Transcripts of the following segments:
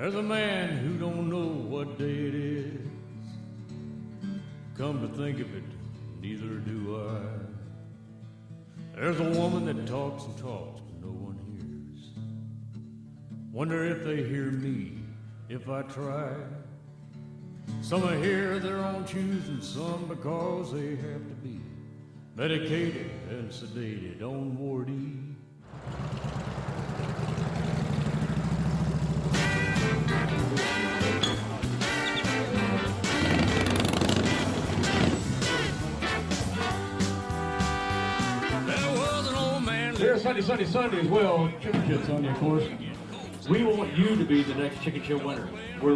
There's a man who don't know what day it is. Come to think of it, neither do I. There's a woman that talks and talks, but no one hears. Wonder if they hear me, if I try. Some are here their own choosing, some because they have to be medicated and sedated on Ward E. Here, Sunday as well, Chicken Shit Sunday, of course. We want you to be the next Chicken Shit winner. We're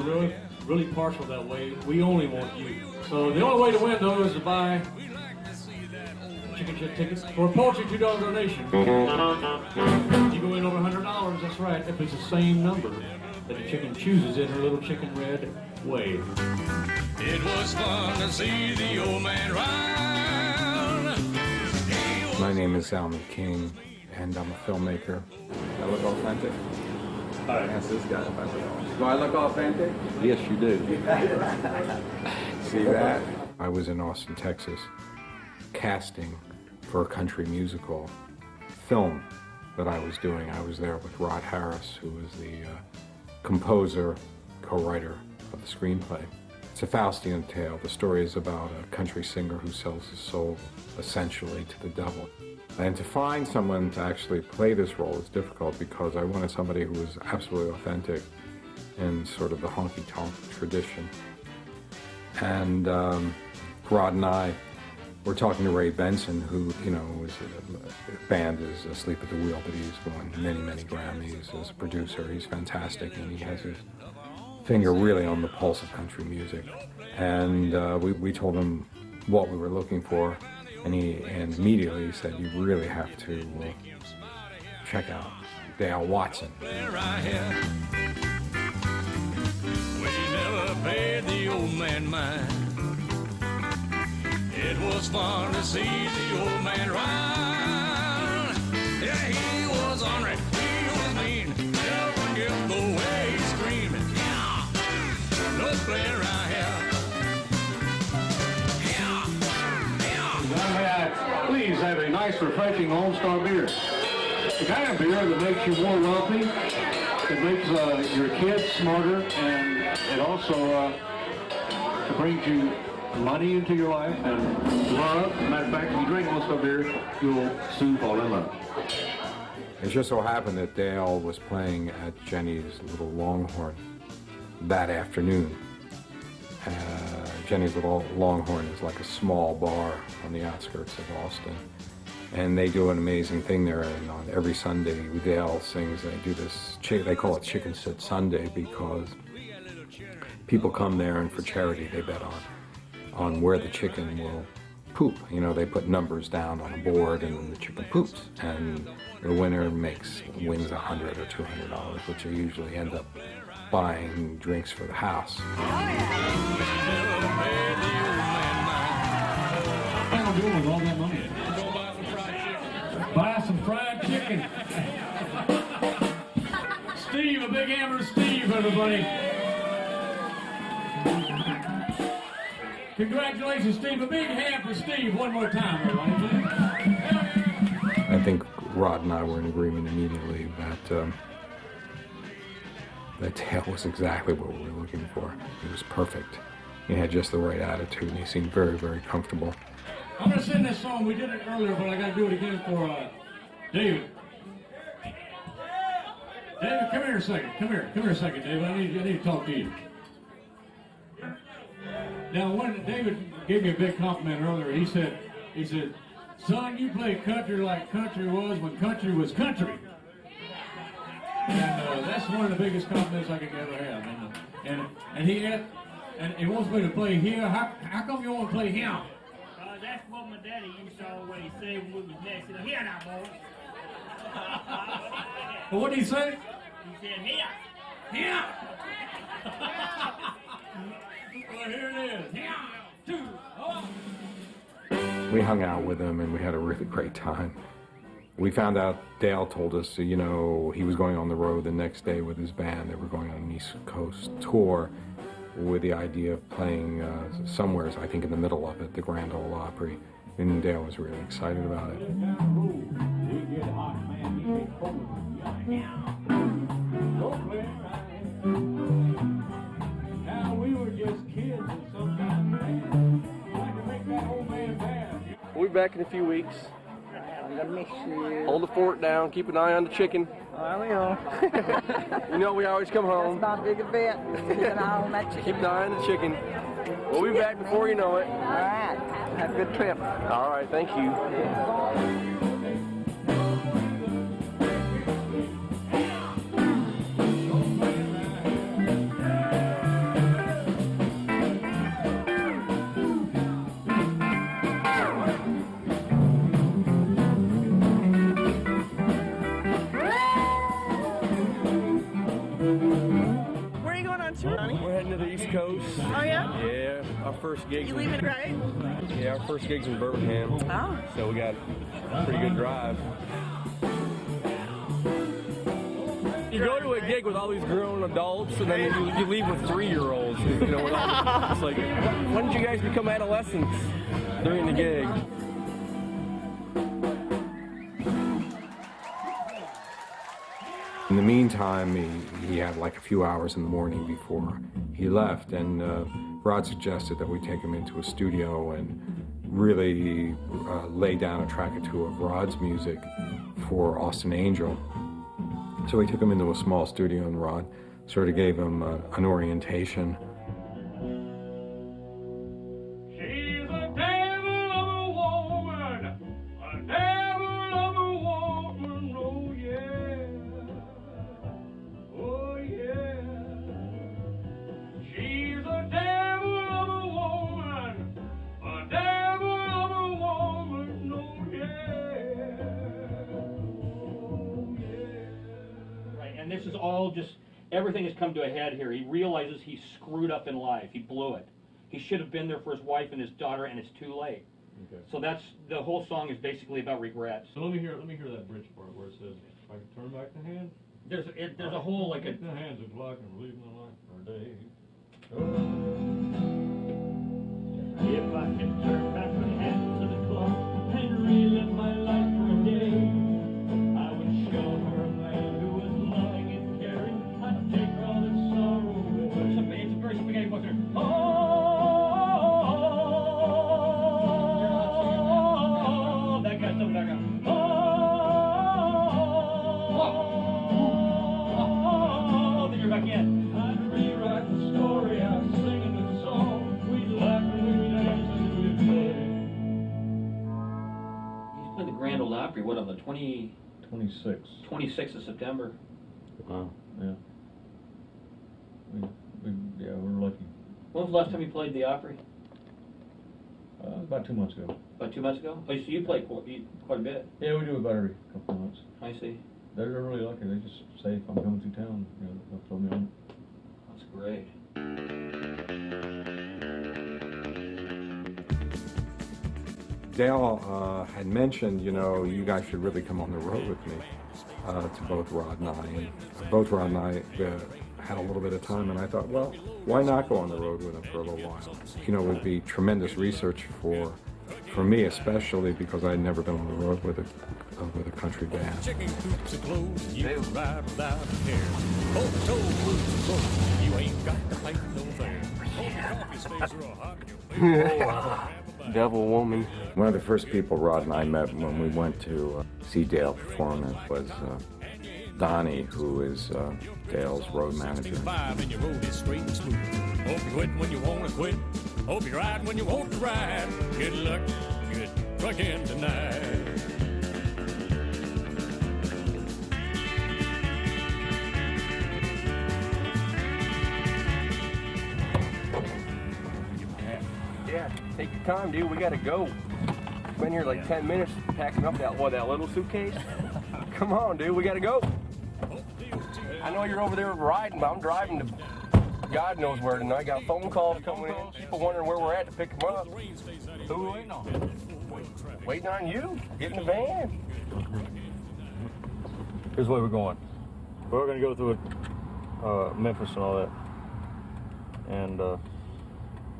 really partial that way. We only want you. So the only way to win, though, is to buy Chicken Shit tickets for a paltry $2 donation. You go in over $100, that's right, if it's the same number that the chicken chooses in her little chicken red way. It was fun to see the old man ride. My name is Salman King, and I'm a filmmaker. I look authentic? Hi. Ask this guy if I look. Do I look authentic? Yes, you do. See that? I was in Austin, Texas, casting for a country musical film that I was doing. I was there with Rod Harris, who was the composer, co-writer of the screenplay. It's a Faustian tale. The story is about a country singer who sells his soul, essentially, to the devil. And to find someone to actually play this role is difficult because I wanted somebody who was absolutely authentic in sort of the honky-tonk tradition. And Rod and I were talking to Ray Benson, who, you know, was the band is Asleep at the Wheel, but he's won many Grammys as a producer. He's fantastic, and he has his finger really on the pulse of country music. And we told him what we were looking for, and immediately he said, you really have to check out Dale Watson. We never paid the old man mind. It was fun to see the old man ride. Yeah, he was ornery, he was mean. Never forget the way he screamed. Yeah, no playing around here. Please have a nice, refreshing Lone Star beer. The kind of beer that makes you more wealthy, it makes your kids smarter, and it also brings you money into your life and love. As a matter of fact, if you drink Lone Star beer, you'll soon fall in love. It just so happened that Dale was playing at Jenny's Little Longhorn that afternoon. Jenny's Little Longhorn is like a small bar on the outskirts of Austin. And they do an amazing thing there, and on every Sunday, Dale sings, they do this, they call it Chicken Sit Sunday because people come there and for charity they bet on where the chicken will poop. You know, they put numbers down on a board and then the chicken poops. And the winner wins $100 or $200, which they usually end up buying drinks for the house. What am I doing with all that money? Buy some fried chicken. Steve, a big hammer of Steve, everybody. Congratulations, Steve. A big hand for Steve one more time, everybody. I think Rod and I were in agreement immediately that Dale was exactly what we were looking for. He was perfect. He had just the right attitude, and he seemed very comfortable. I'm going to sing this song. We did it earlier, but I got to do it again for David. David, come here a second. Come here a second, David. I need to talk to you. Now, when David gave me a big compliment earlier, he said, son, you play country like country was when country was country. And that's one of the biggest compliments I could ever have. And he wants me to play here. How come you want to play here? That's what my daddy used to always say when we was next to him. Here now, boys. Well, what did he say? He said, here. Here. Well, here it is. Here. 2, 1. We hung out with him and we had a really great time. We found out, Dale told us, you know, he was going on the road the next day with his band. They were going on an East Coast tour with the idea of playing somewhere, I think in the middle of it, the Grand Ole Opry. And Dale was really excited about it. Now we were just kids and sometimes like to make that old man mad. We'll be back in a few weeks. I miss you. Hold the fort down, keep an eye on the chicken. I will. You know we always come home. That's my big event. Keep an eye on that chicken. Keep an eye on the chicken. We'll be back before you know it. All right. Have a good trip. All right, thank you. Where are you going on tour, honey? We're heading to the East Coast. Oh, yeah? Yeah, our first gig's You leaving right? Yeah, our first gig's in Birmingham. Oh. So we got a pretty good drive. You go to a gig with all these grown adults, and then you leave with 3-year-olds. You know, with all, it's like, when did you guys become adolescents during the gig? In the meantime, he had like a few hours in the morning before he left, and Rod suggested that we take him into a studio and really lay down a track or two of Rod's music for Austin Angel. So we took him into a small studio, and Rod sort of gave him an orientation. She's a devil of a woman, a devil of a woman, oh yeah, oh yeah. She's a devil of a woman, a devil of a woman, oh yeah, oh yeah. Right, and this is all just, everything has come to a head here. He realizes he screwed up in life. He blew it. He should have been there for his wife and his daughter, and it's too late. Okay. So that's, the whole song is basically about regrets. So let me hear that bridge part where it says, "If I can turn back the hand, There's a whole, like a, the hands of luck and relieve my life for a day." If I can turn back the hands of the clock and relive my life for a day, I would show her a man who was loving and caring. I'd take her all the sorrow away. it's a very spaghetti western. Oh, That guy's still back up. Oh, then you're back in. I'd rewrite the story. I'm singing the song. We'd laugh and we'd dance and we'd play. He's playing the Grand Ole Opry, what, on the 26. 26th of September? Wow. Yeah. We're lucky. When was the last time you played the Opry? About 2 months ago. About 2 months ago? Oh, so you played quite a bit. Yeah, we do about every couple of months. I see. They're really lucky. They just say if I'm coming through town, they'll throw me on. That's great. Dale had mentioned, you know, you guys should really come on the road with me, to both Rod and I. And both Rod and I had a little bit of time, and I thought, well, why not go on the road with him for a little while? You know, it would be tremendous research for me, especially because I'd never been on the road with a country band. Chicken coops are closed, you can ride without a care. Hold the toll booths are closed, you ain't got to pay no fare. Hold your coffee stays real hot in your face. Devil woman. One of the first people Rod and I met when we went to see Dale perform was Donnie, who is Dale's road manager. And your road is straight and smooth. Hope you quit when you want to quit. Hope you ride when you want to ride. Good luck, good trucking tonight. Yeah, take your time, dude. We gotta go. Been here like 10 minutes packing up that little suitcase. Come on, dude. We gotta go. I know you're over there riding, but I'm driving to God knows where tonight. Got phone calls coming in. People wondering where we're at to pick them up. Who are we waiting on? Waiting on you. Get in the van. here's where we're going. We're going to go through Memphis and all that. And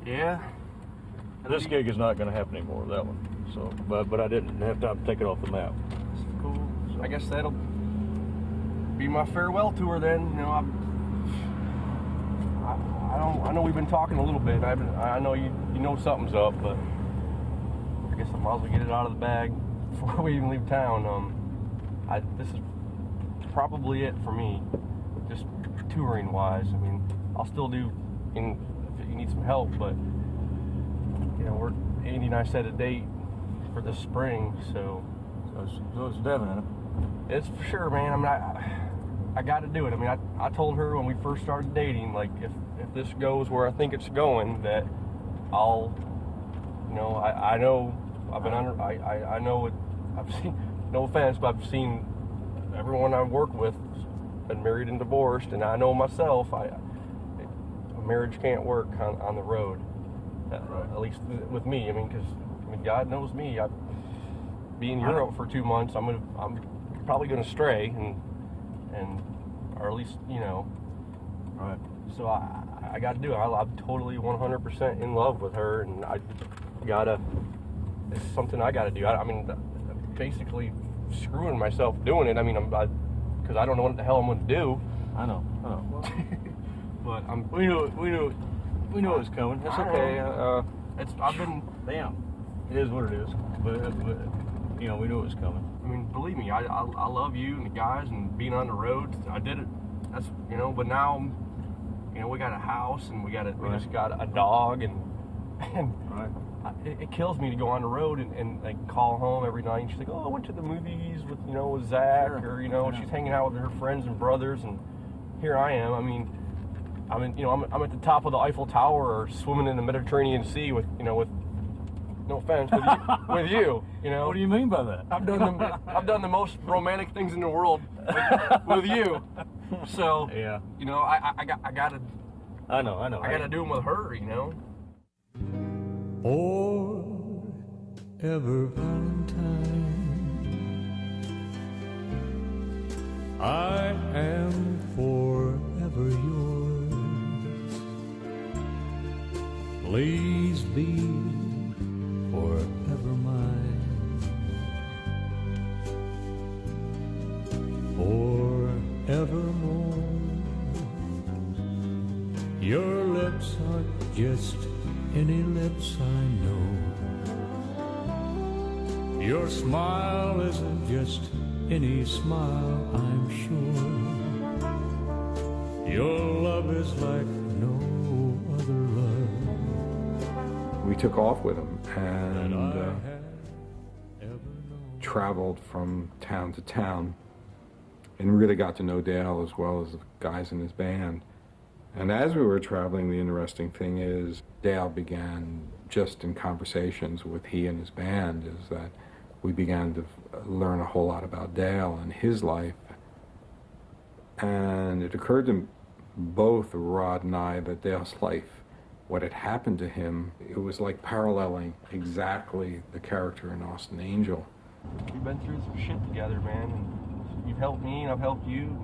Yeah. this gig is not going to happen anymore, that one. So, but I didn't have time to take it off the map. Cool. So I guess that'll be my farewell tour then. You know, I know we've been talking a little bit. I know you know something's up, but I guess I might as well get it out of the bag before we even leave town. This is probably it for me, just touring wise. I mean, I'll still do if you need some help, but you know, Andy and I set a date for this spring, so it's definite. it's for sure, man. I mean, I got to do it. I mean, I told her when we first started dating, like, if this goes where I think it's going, that I'll, you know, I know I've been under, I know it, I've seen, no offense, but I've seen everyone I've worked with been married and divorced, and I know myself, a marriage can't work on the road, at least with me. I mean, because God knows me. I be in Europe for 2 months. I'm probably gonna stray, or at least, you know. Right. So I got to do it. I'm totally 100% in love with her, and it's something I got to do. I mean, basically screwing myself doing it. I mean, because I don't know what the hell I'm going to do. I know. But we knew it was coming. It's okay. Damn. It is what it is. But you know, we knew it was coming. I mean, believe me, I love you and the guys and being on the road. I did it. That's, you know. But now, you know, we got a house and we just got a dog, and right. It kills me to go on the road and like call home every night. And she's like, "Oh, I went to the movies with Zach," Sure. or she's hanging out with her friends and brothers, and here I am. I mean, I'm at the top of the Eiffel Tower or swimming in the Mediterranean Sea with no offense, with you. You know. What do you mean by that? I've done the most romantic things in the world with you. So yeah, you know, I gotta. I know. I gotta do them with her, you know. Forever Valentine, I am forever yours. Please be forever mine. Forevermore. Your lips aren't just any lips I know. Your smile isn't just any smile, I'm sure. Your love is like no other love. We took off with him and traveled from town to town and really got to know Dale as well as the guys in his band. And as we were traveling, the interesting thing is Dale began, just in conversations with he and his band, is that we began to learn a whole lot about Dale and his life. And it occurred to both Rod and I that Dale's life, what had happened to him, it was like paralleling exactly the character in Austin Angel. We've been through some shit together, man, and you've helped me and I've helped you.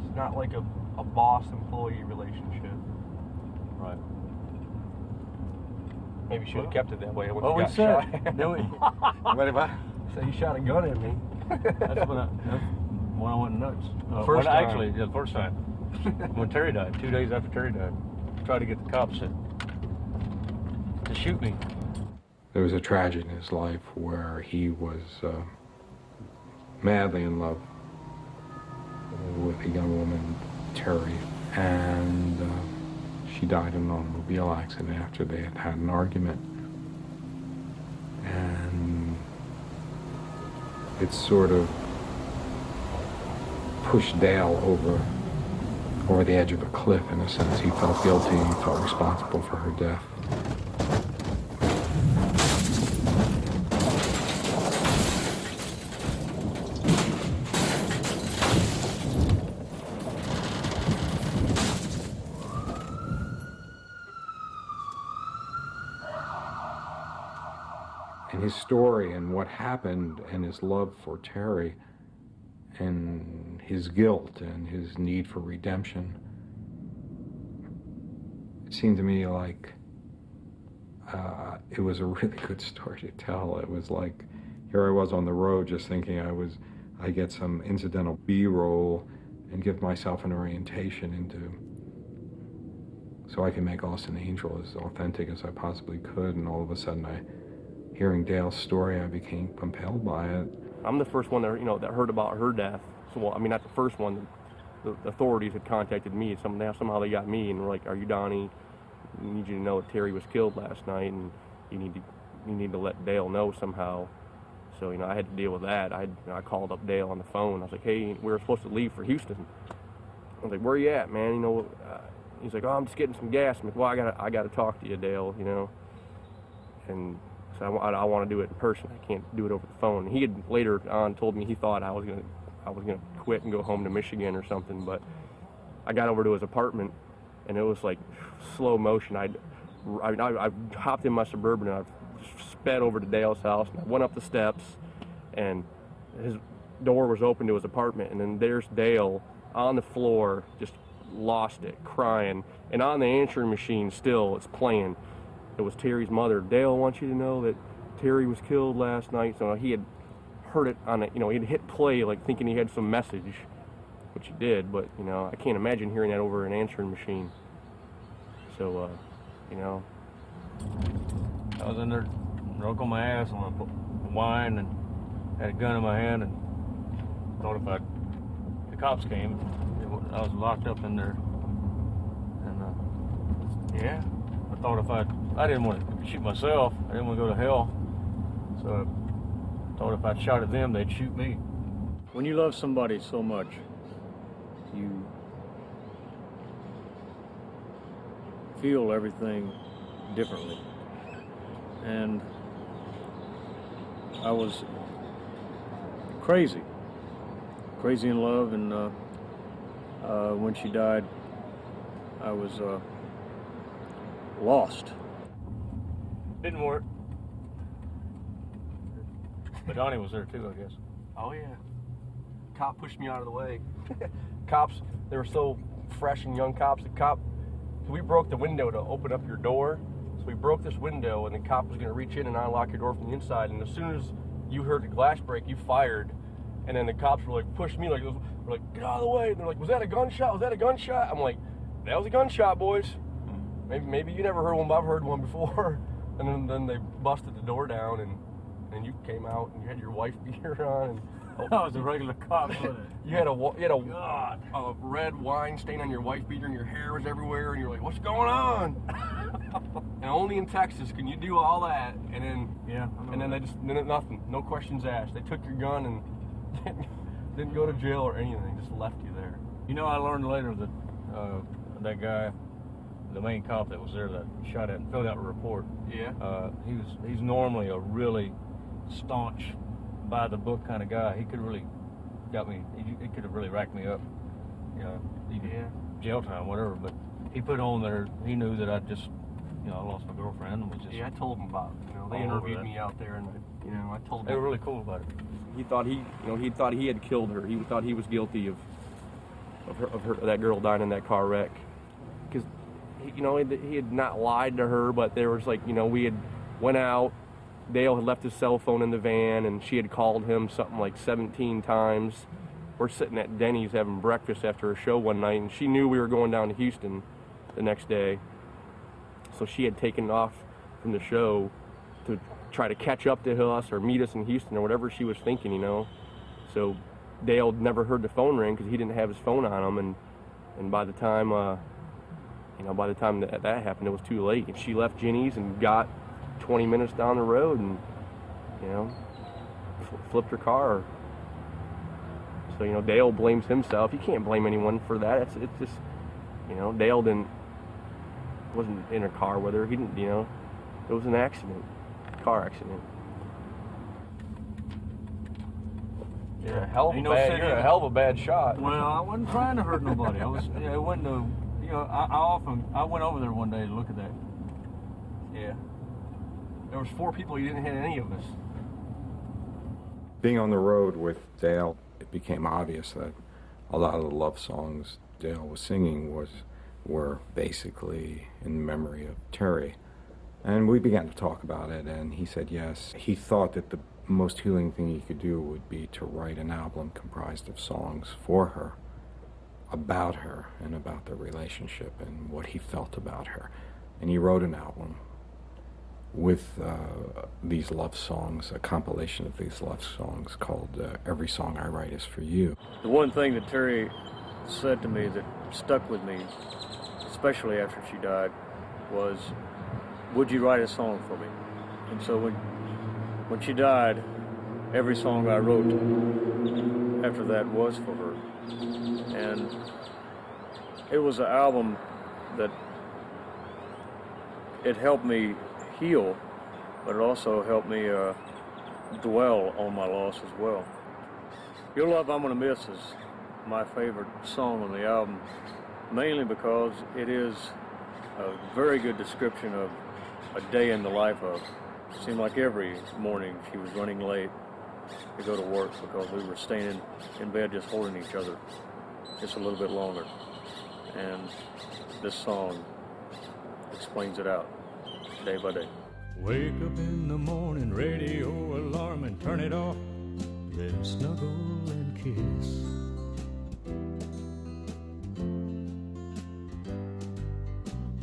It's not like a boss-employee relationship. Right. Maybe you should have kept it that way. When Well, you we got said. shot. No, What if I say you shot a gun at me? that's when I went nuts. First time. Actually, the first time. When Terry died, 2 days after Terry died, tried to get the cops to shoot me. There was a tragedy in his life where he was madly in love with a young woman, Terry, and she died in an automobile accident after they had had an argument. And it sort of pushed Dale over the edge of a cliff, in a sense. He felt guilty, he felt responsible for her death. And his story and what happened and his love for Terry and his guilt and his need for redemption. It seemed to me like it was a really good story to tell. It was like, here I was on the road just thinking I get some incidental B-roll and give myself an orientation into, so I can make Austin Angel as authentic as I possibly could, and all of a sudden hearing Dale's story, I became compelled by it. I'm the first one that, that heard about her death. So, well, I mean, not the first one. The authorities had contacted me. Somehow they got me and were like, "Are you Donnie? We need you to know that Terry was killed last night, and you need to let Dale know somehow." So, I had to deal with that. I called up Dale on the phone. I was like, "Hey, we were supposed to leave for Houston." I was like, "Where are you at, man?" He's like, "Oh, I'm just getting some gas." I'm like, "Well, I gotta talk to you, Dale. And so I want to do it in person. I can't do it over the phone. He had later on told me he thought I was gonna quit and go home to Michigan or something. But I got over to his apartment, and it was like slow motion. I hopped in my Suburban and I sped over to Dale's house. And I went up the steps, and his door was open to his apartment. And then there's Dale on the floor, just lost it, crying. And on the answering machine still, it's playing. It was Terry's mother. "Dale wants you to know that Terry was killed last night." So he had heard it on it, he'd hit play like thinking he had some message, which he did, but I can't imagine hearing that over an answering machine. So, I was in there, broke on my ass on a wine and had a gun in my hand and thought if the cops came, I was locked up in there. And, yeah, I thought I didn't want to shoot myself. I didn't want to go to hell. So I thought if I shot at them, they'd shoot me. When you love somebody so much, you feel everything differently. And I was crazy in love, and when she died, I was lost. Didn't work. But Donnie was there too, I guess. Oh yeah. Cop pushed me out of the way. Cops, they were so fresh and young cops. So we broke the window to open up your door. So we broke this window, and the cop was going to reach in and unlock your door from the inside. And as soon as you heard the glass break, you fired. And then the cops were like, pushed me like, were like, "Get out of the way." And they're like, "Was that a gunshot? Was that a gunshot?" I'm like, "That was a gunshot, boys." Maybe you never heard one, but I've heard one before. And then they busted the door down, and you came out, and you had your wife beater on, and I was a regular cop, wasn't it? you had a red wine stain on your wife beater, and your hair was everywhere, and you're like, "What's going on?" And only in Texas can you do all that, and then then nothing, no questions asked. They took your gun and didn't go to jail or anything, just left you there. I learned later that that guy, the main cop that was there that shot at and filled out a report. Yeah. He's normally a really staunch, by the book kind of guy. He could have really got me. He could have really racked me up. Jail time, whatever. But he put on there. He knew that I just, I lost my girlfriend and was just. Yeah, I told him about it. They interviewed me out there, and I told them. They were really cool about it. He thought he had killed her. He thought he was guilty of that girl dying in that car wreck. Because he had not lied to her, but there was we had went out. Dale had left his cell phone in the van, and she had called him something like 17 times. We're sitting at Denny's having breakfast after a show one night, and she knew we were going down to Houston the next day. So she had taken off from the show to try to catch up to us or meet us in Houston or whatever she was thinking, So Dale never heard the phone ring because he didn't have his phone on him, and by the time that happened, it was too late. And she left Ginny's and got 20 minutes down the road and, flipped her car. So, Dale blames himself. You can't blame anyone for that. It's just, Dale wasn't in a car with her. He didn't, it was an accident, car accident. You're a hell of a bad shot. Well, I wasn't trying to hurt nobody. I was, it wasn't I went over there one day to look at that. Yeah. There was 4 people. You didn't hit any of us. Being on the road with Dale it became obvious that a lot of the love songs Dale was singing were basically in memory of Terry. And we began to talk about it, and he said yes. He thought that the most healing thing he could do would be to write an album comprised of songs for her, about her, and about their relationship and what he felt about her. And he wrote an album with these love songs, a compilation of these love songs called Every Song I Write Is For You. The one thing that Terry said to me that stuck with me, especially after she died, was, would you write a song for me? And so when she died, every song I wrote after that was for her. And it was an album that it helped me heal, but it also helped me dwell on my loss as well. Your Love I'm Gonna Miss is my favorite song on the album, mainly because it is a very good description of a day in the life of. It seemed like every morning she was running late to go to work because we were staying in bed just holding each other just a little bit longer. And this song explains it out day by day. Wake up in the morning, radio alarm, and turn it off, then snuggle and kiss.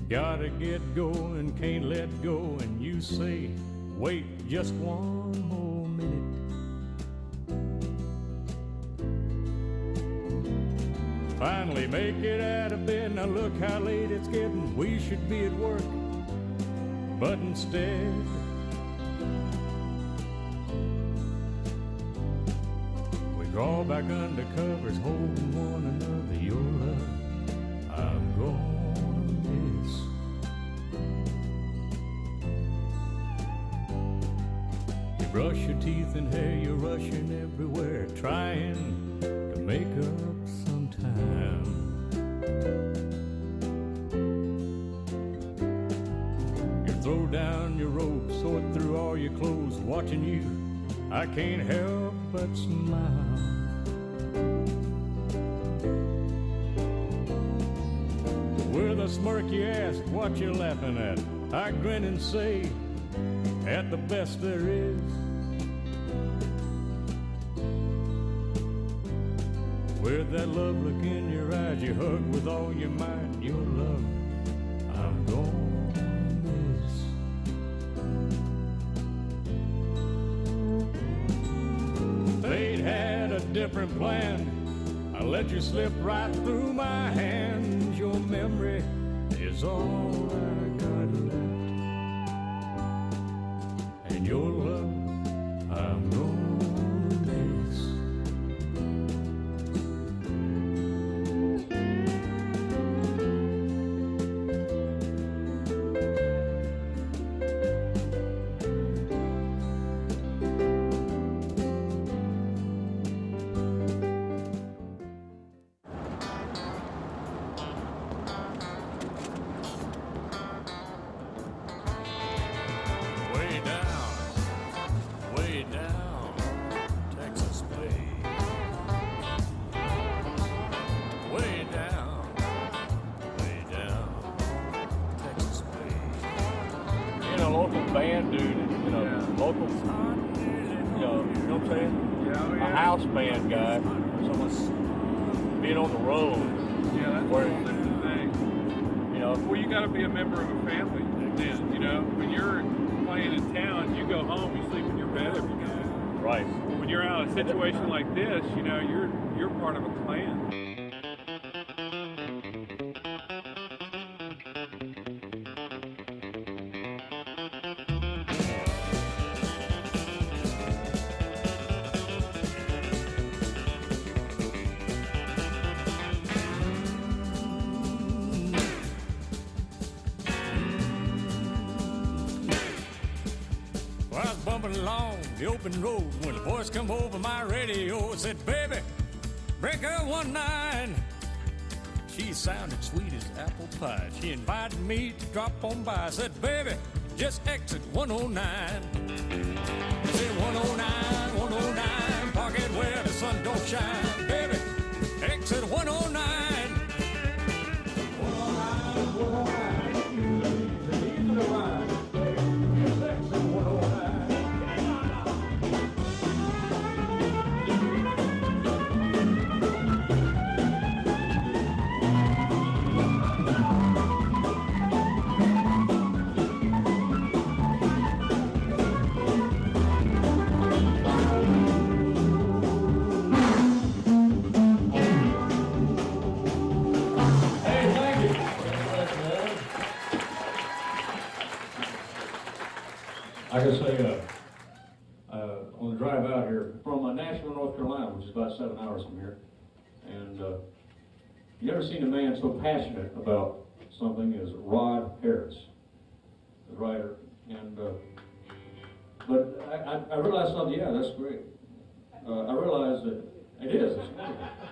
Gotta get going, can't let go, and you say, wait just one more minute. Finally make it out of bed, now look how late it's getting, we should be at work, but instead we crawl back under covers, holding one another. Your love I'm gonna miss. You brush your teeth and hair, you're rushing everywhere, trying to make up some time. Throw down your rope, sort through all your clothes, watching you, I can't help but smile. With a smirk you ask what you're laughing at, I grin and say, at the best there is. With that love look in your eyes, you hug with all your might, your love I'm gone. Fate had a different plan. I let you slip right through my hands. Your memory is all I got left, and your love I'm gonna miss. Way down, Texas way. Way down, Texas way. Being a local band dude, local, you know what I'm saying? Yeah, A house band guy, someone being on the road. Yeah, that's where, a whole different thing. Well, you got to be a member of a family. Then, when you're playing in town, you go home, you sleep in your bed every night. Right. When you're out in a situation like this, you're part of a clan. Bumping along the open road when the voice come over my radio, said, baby, break her 19. She sounded sweet as apple pie. She invited me to drop on by. Said, baby, just exit 109. Said 109, 109, park it where the sun don't shine. drive out here from Nashville, North Carolina, which is about 7 hours from here. And you ever seen a man so passionate about something as Rod Harris, the writer? And but I realized something. Yeah, that's great. I realized that it is.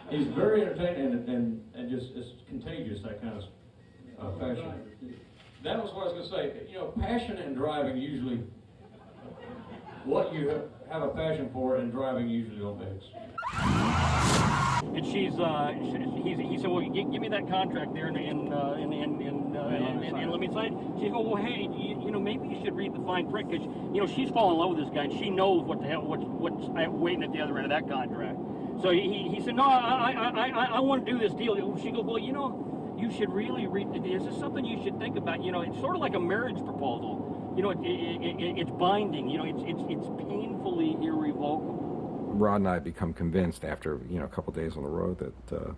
He's very entertaining and just it's contagious, that kind of passion. That was what I was going to say. You know, passion and driving usually, what you have a passion for and driving usually don't mix. And he said, well, give me that contract there and let me sign. She goes, well, hey, you know, maybe you should read the fine print, because, you know, she's fallen in love with this guy and she knows what the hell, what's waiting at the other end of that contract. So he said, no, I want to do this deal. She goes, well, you know, you should really read this. This is something you should think about. You know, it's sort of like a marriage proposal. You know, it's binding. You know, it's painfully irrevocable. Rod and I had become convinced after, a couple days on the road that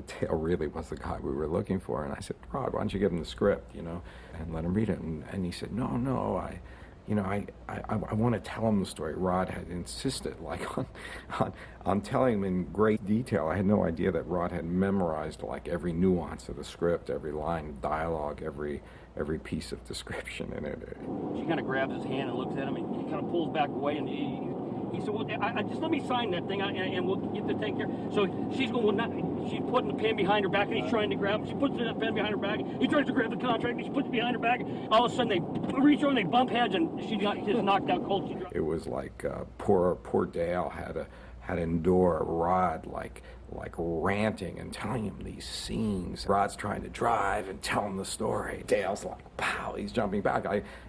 Dale really was the guy we were looking for. And I said, Rod, why don't you give him the script, and let him read it. And he said, no, I want to tell him the story. Rod had insisted, on telling him in great detail. I had no idea that Rod had memorized, every nuance of the script, every line of dialogue, every piece of description in it. She kind of grabs his hand and looks at him, and he kind of pulls back away, and he said, well, just let me sign that thing, and we'll get the take care. So she's going, she's putting the pen behind her back, and he's trying to grab it. She puts the pen behind her back. He tries to grab the contract, and she puts it behind her back. All of a sudden, they reach over and they bump heads, and she got just knocked out cold. It was like poor Dale had to endure Rod like ranting and telling him these scenes. Rod's trying to drive and tell him the story. Dale's like, pow, he's jumping back.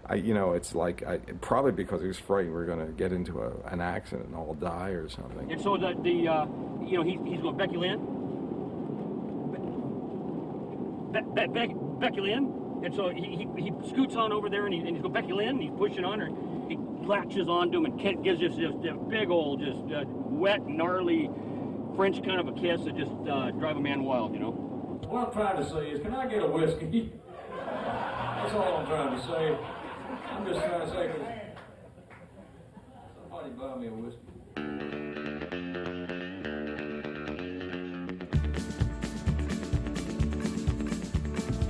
It's like, probably because he was frightened we were going to get into an accident and all die or something. And so he's going, Becky Lynn? Becky Lynn? And so he scoots on over there and he's going, Becky Lynn? And he's pushing on her. He latches onto him and Kent gives this big old, wet, gnarly French kind of a kiss that just drive a man wild, What I'm trying to say is, can I get a whiskey? That's all I'm trying to say. I'm just trying to say, somebody buy me a whiskey.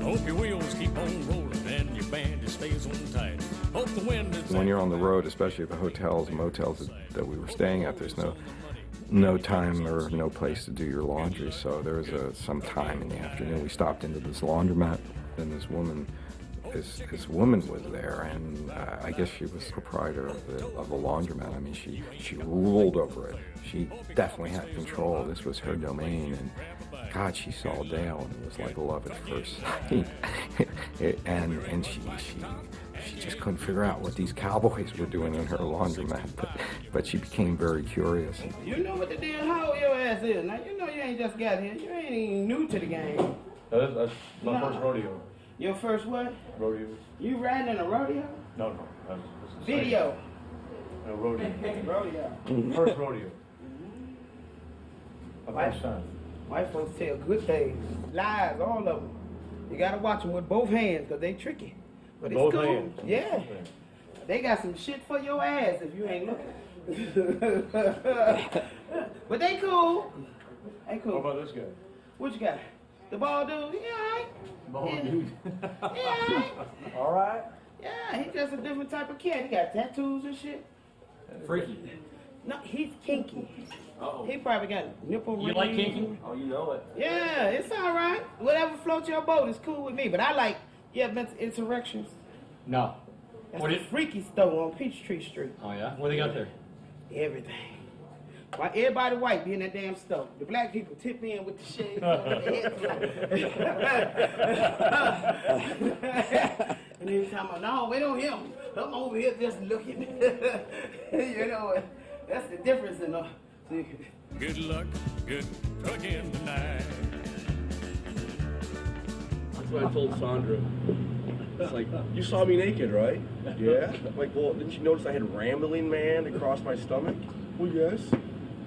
Hope your wheels keep on rolling and your band just stays on tight. Hope the wind is... When you're on the road, especially at the hotels and motels that we were staying at, there's no time or no place to do your laundry. So there was some time in the afternoon. We stopped into this laundromat, and this woman was there, and I guess she was the proprietor of the laundromat. I mean, she ruled over it. She definitely had control. This was her domain, and God, she saw Dale, and it was like love at first sight. and she just couldn't figure out what these cowboys were doing in her laundromat, but she became very curious. You know what the deal, how old your ass is. Now, you ain't just got here. You ain't even new to the game. That's my first rodeo. Your first what? Rodeo. You riding in a rodeo? No. That's Video. No, rodeo. Rodeo. First rodeo. First time. White folks tell good things. Lies, all of them. You gotta watch them with both hands, because they tricky. But it's Both cool. hands. Yeah. They got some shit for your ass if you ain't looking. But they cool. They cool. What about this guy? What you got? The bald dude? Yeah, all right. Bald dude. Yeah, all right. All right. Yeah, he's just a different type of cat. He got tattoos and shit. Freaky. No, he's kinky. Uh-oh. He probably got nipple rings. You like kinky? Oh, you know it. Yeah, it's all right. Whatever floats your boat is cool with me. But I like, you ever been to Insurrections? No. That's What the is- freaky store on Peachtree Street. Oh, yeah? What do they got there? Everything. Why everybody white be in that damn store? The black people tip in with the shades on their heads. And then he's talking about, no, wait on him. I'm over here just looking. That's the difference in the... Good luck, good trucking tonight. That's what I told Sandra. It's like, you saw me naked, right? Yeah. Like, well, didn't you notice I had rambling man across my stomach? Well, yes.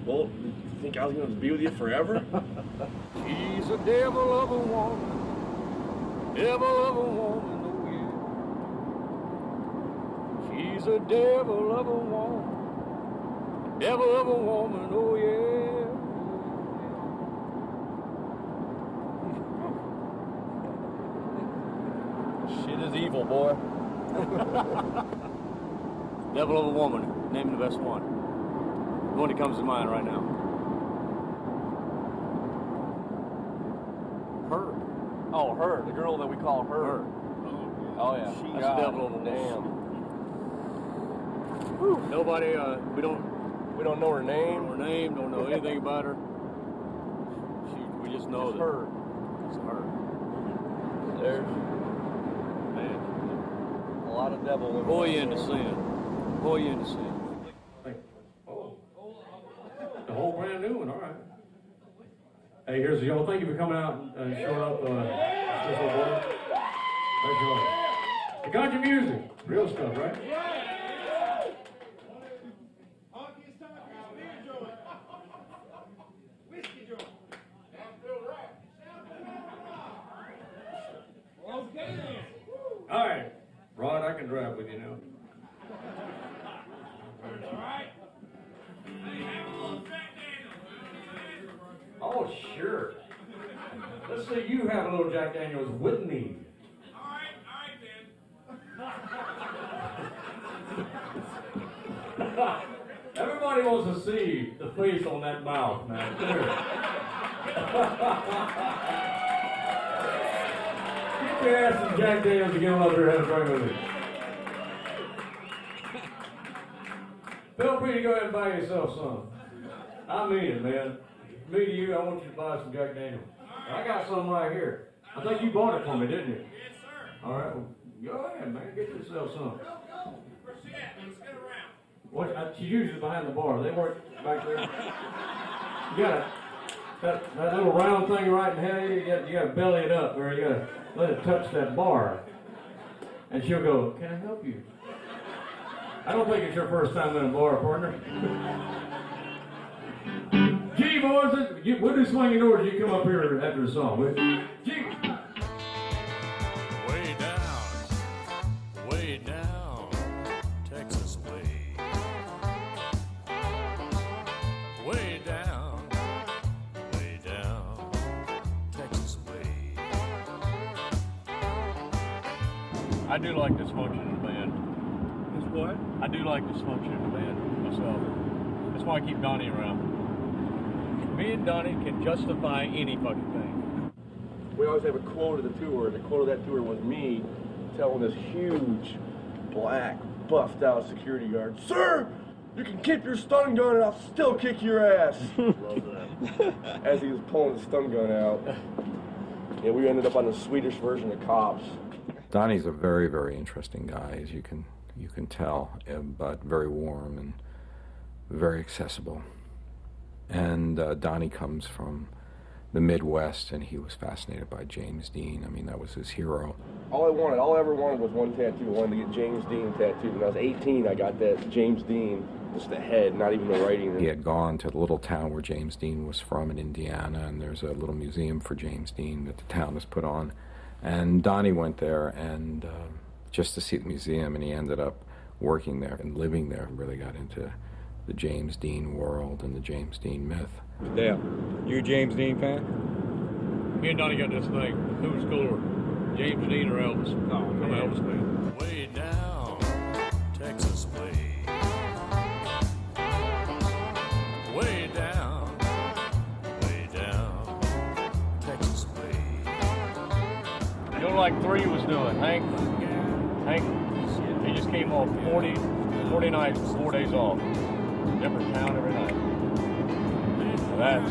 Well, you think I was going to be with you forever? She's a devil of a woman, devil of a woman, oh yeah. She's a devil of a woman, Devil of a woman, oh yeah. Shit is evil, boy. Devil of a woman, name the best one. The one that comes to mind right now. Her. Oh, her. The girl that we call her. Oh, yeah. That's the devil of a woman. Damn. Nobody, we don't know her name. Don't know anything about her. We just know it's that her. It's her. There's Man. a lot of devil in Pull you into sin. Pull you into sin. Oh. The whole brand new one, all right. Hey, here's the y'all. Thank you for coming out and showing up. That's right. The country music. Real stuff, right? All right, Rod, I can drive with you now. All right. Oh, sure. Let's say you have a little Jack Daniels with me. All right then. Everybody wants to see the face on that mouth, man. Get your ass some Jack Daniels to get him up here and have a drink with me. Feel free to go ahead and buy yourself some. I mean it, man. Me to you, I want you to buy some Jack Daniels. I got some right here. I think you bought it for me, didn't you? Yes, sir. All right, well, go ahead, man. Get yourself some. Where's she at? Let's get around. What? She's usually behind the bar. They work back there. You got that little round thing right in the head. You got to belly it up, or you got to let it touch that bar, and she'll go, "Can I help you?" I don't think it's your first time in a bar, partner. Gee, boys, we'll do swinging doors. You come up here after the song. Gee. Way down, Texas way. Way down, Texas way. I do like dysfunction in the band. This what? I do like dysfunction in the band myself. That's why I keep Donnie around. Me and Donnie can justify any fucking thing. We always have a quote of the tour, and the quote of that tour was me telling this huge, black, buffed out security guard, "Sir, you can keep your stun gun and I'll still kick your ass." Love that. As he was pulling his stun gun out. Yeah, we ended up on the Swedish version of Cops. Donnie's a very, very interesting guy, as you can tell, but very warm and very accessible. And Donnie comes from the Midwest, and he was fascinated by James Dean. I mean, that was his hero. All I ever wanted was one tattoo. I wanted to get James Dean tattooed. When I was 18, I got that James Dean, just the head, not even the writing. He had gone to the little town where James Dean was from in Indiana, and there's a little museum for James Dean that the town has put on. And Donnie went there and just to see the museum, and he ended up working there and living there, really got into the James Dean world and the James Dean myth. Dale, you a James Dean fan? Me and Donnie got this thing. Who's cooler, James Dean or Elvis? Oh, I'm an Elvis fan. Way down, Texas way. Way down, Texas way. You know, like 3 was doing. Hank, he just came off 40 nights, 4 days off. Different town every night. So that's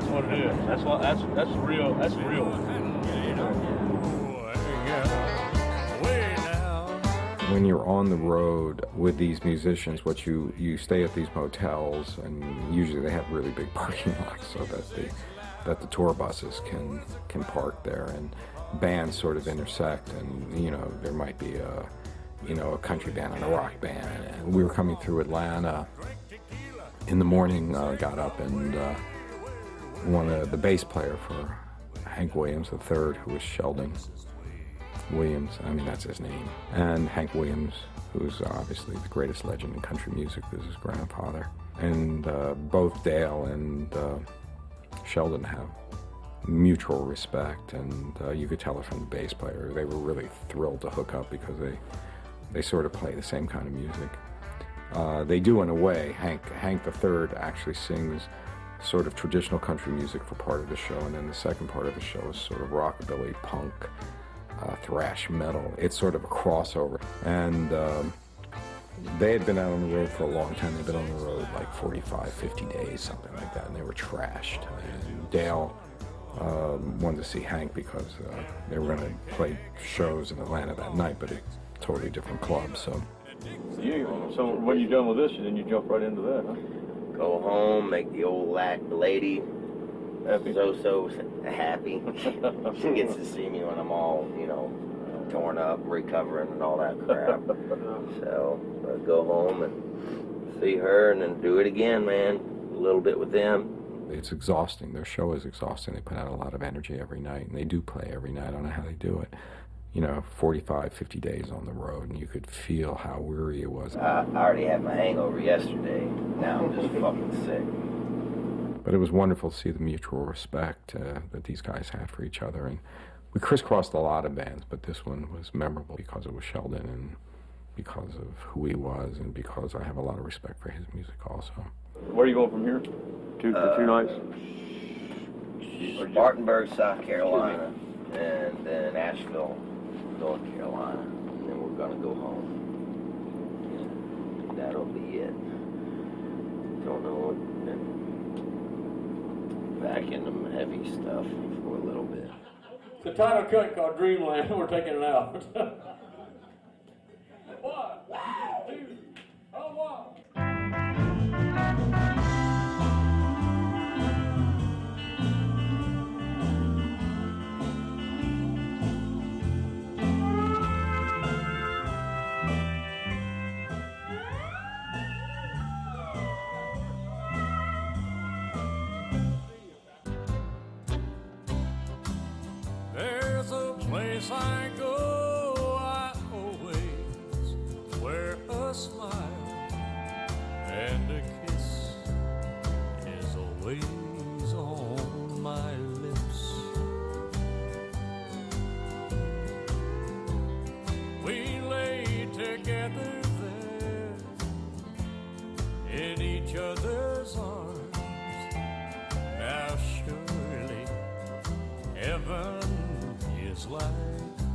what it is. That's real. That's real. When you're on the road with these musicians, you stay at these motels, and usually they have really big parking lots so that the tour buses can park there, and bands sort of intersect, and there might be a country band and a rock band. And we were coming through Atlanta in the morning, got up, and the bass player for Hank Williams III, who was Sheldon, Williams, I mean, that's his name, and Hank Williams, who's obviously the greatest legend in country music, was his grandfather. And both Dale and Sheldon have mutual respect, and you could tell it from the bass player. They were really thrilled to hook up because they sort of play the same kind of music. They do in a way. Hank III actually sings sort of traditional country music for part of the show, and then the second part of the show is sort of rockabilly, punk, thrash metal. It's sort of a crossover. And they had been out on the road for a long time. They'd been on the road like 45, 50 days, something like that, and they were trashed. And Dale wanted to see Hank because they were going to play shows in Atlanta that night, but a totally different club, so. So when you're done with this, then you jump right into that, huh? Go home, make the old lady happy. So happy. She gets to see me when I'm all, torn up, recovering and all that crap. So I go home and see her and then do it again, man. A little bit with them. It's exhausting. Their show is exhausting. They put out a lot of energy every night, and they do play every night. I don't know how they do it. 45, 50 days on the road, and you could feel how weary it was. I already had my hangover yesterday. Now I'm just fucking sick. But it was wonderful to see the mutual respect that these guys had for each other. And we crisscrossed a lot of bands, but this one was memorable because it was Sheldon and because of who he was and because I have a lot of respect for his music also. Where are you going from here? Two nights? Spartanburg, South Carolina, and then Asheville, North Carolina, and then we're gonna go home. And that'll be it. Don't know what. Back into heavy stuff for a little bit. The title cut called Dreamland. We're taking it out. 1, 2, 1. There's a place I go, I always wear a smile, and a kiss is always on my lips. We lay together there in each other's arms. Now surely heaven is like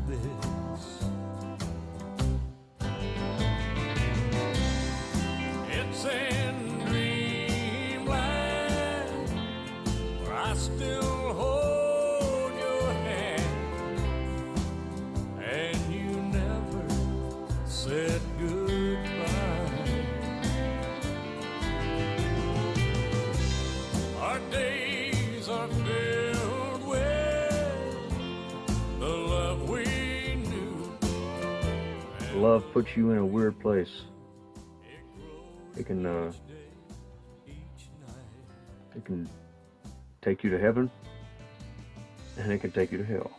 this. It's in dreamland where I still hold your hand, and you never said goodbye. Our days are filled with the love we knew. Love puts you in a weird place. It can take you to heaven, and it can take you to hell.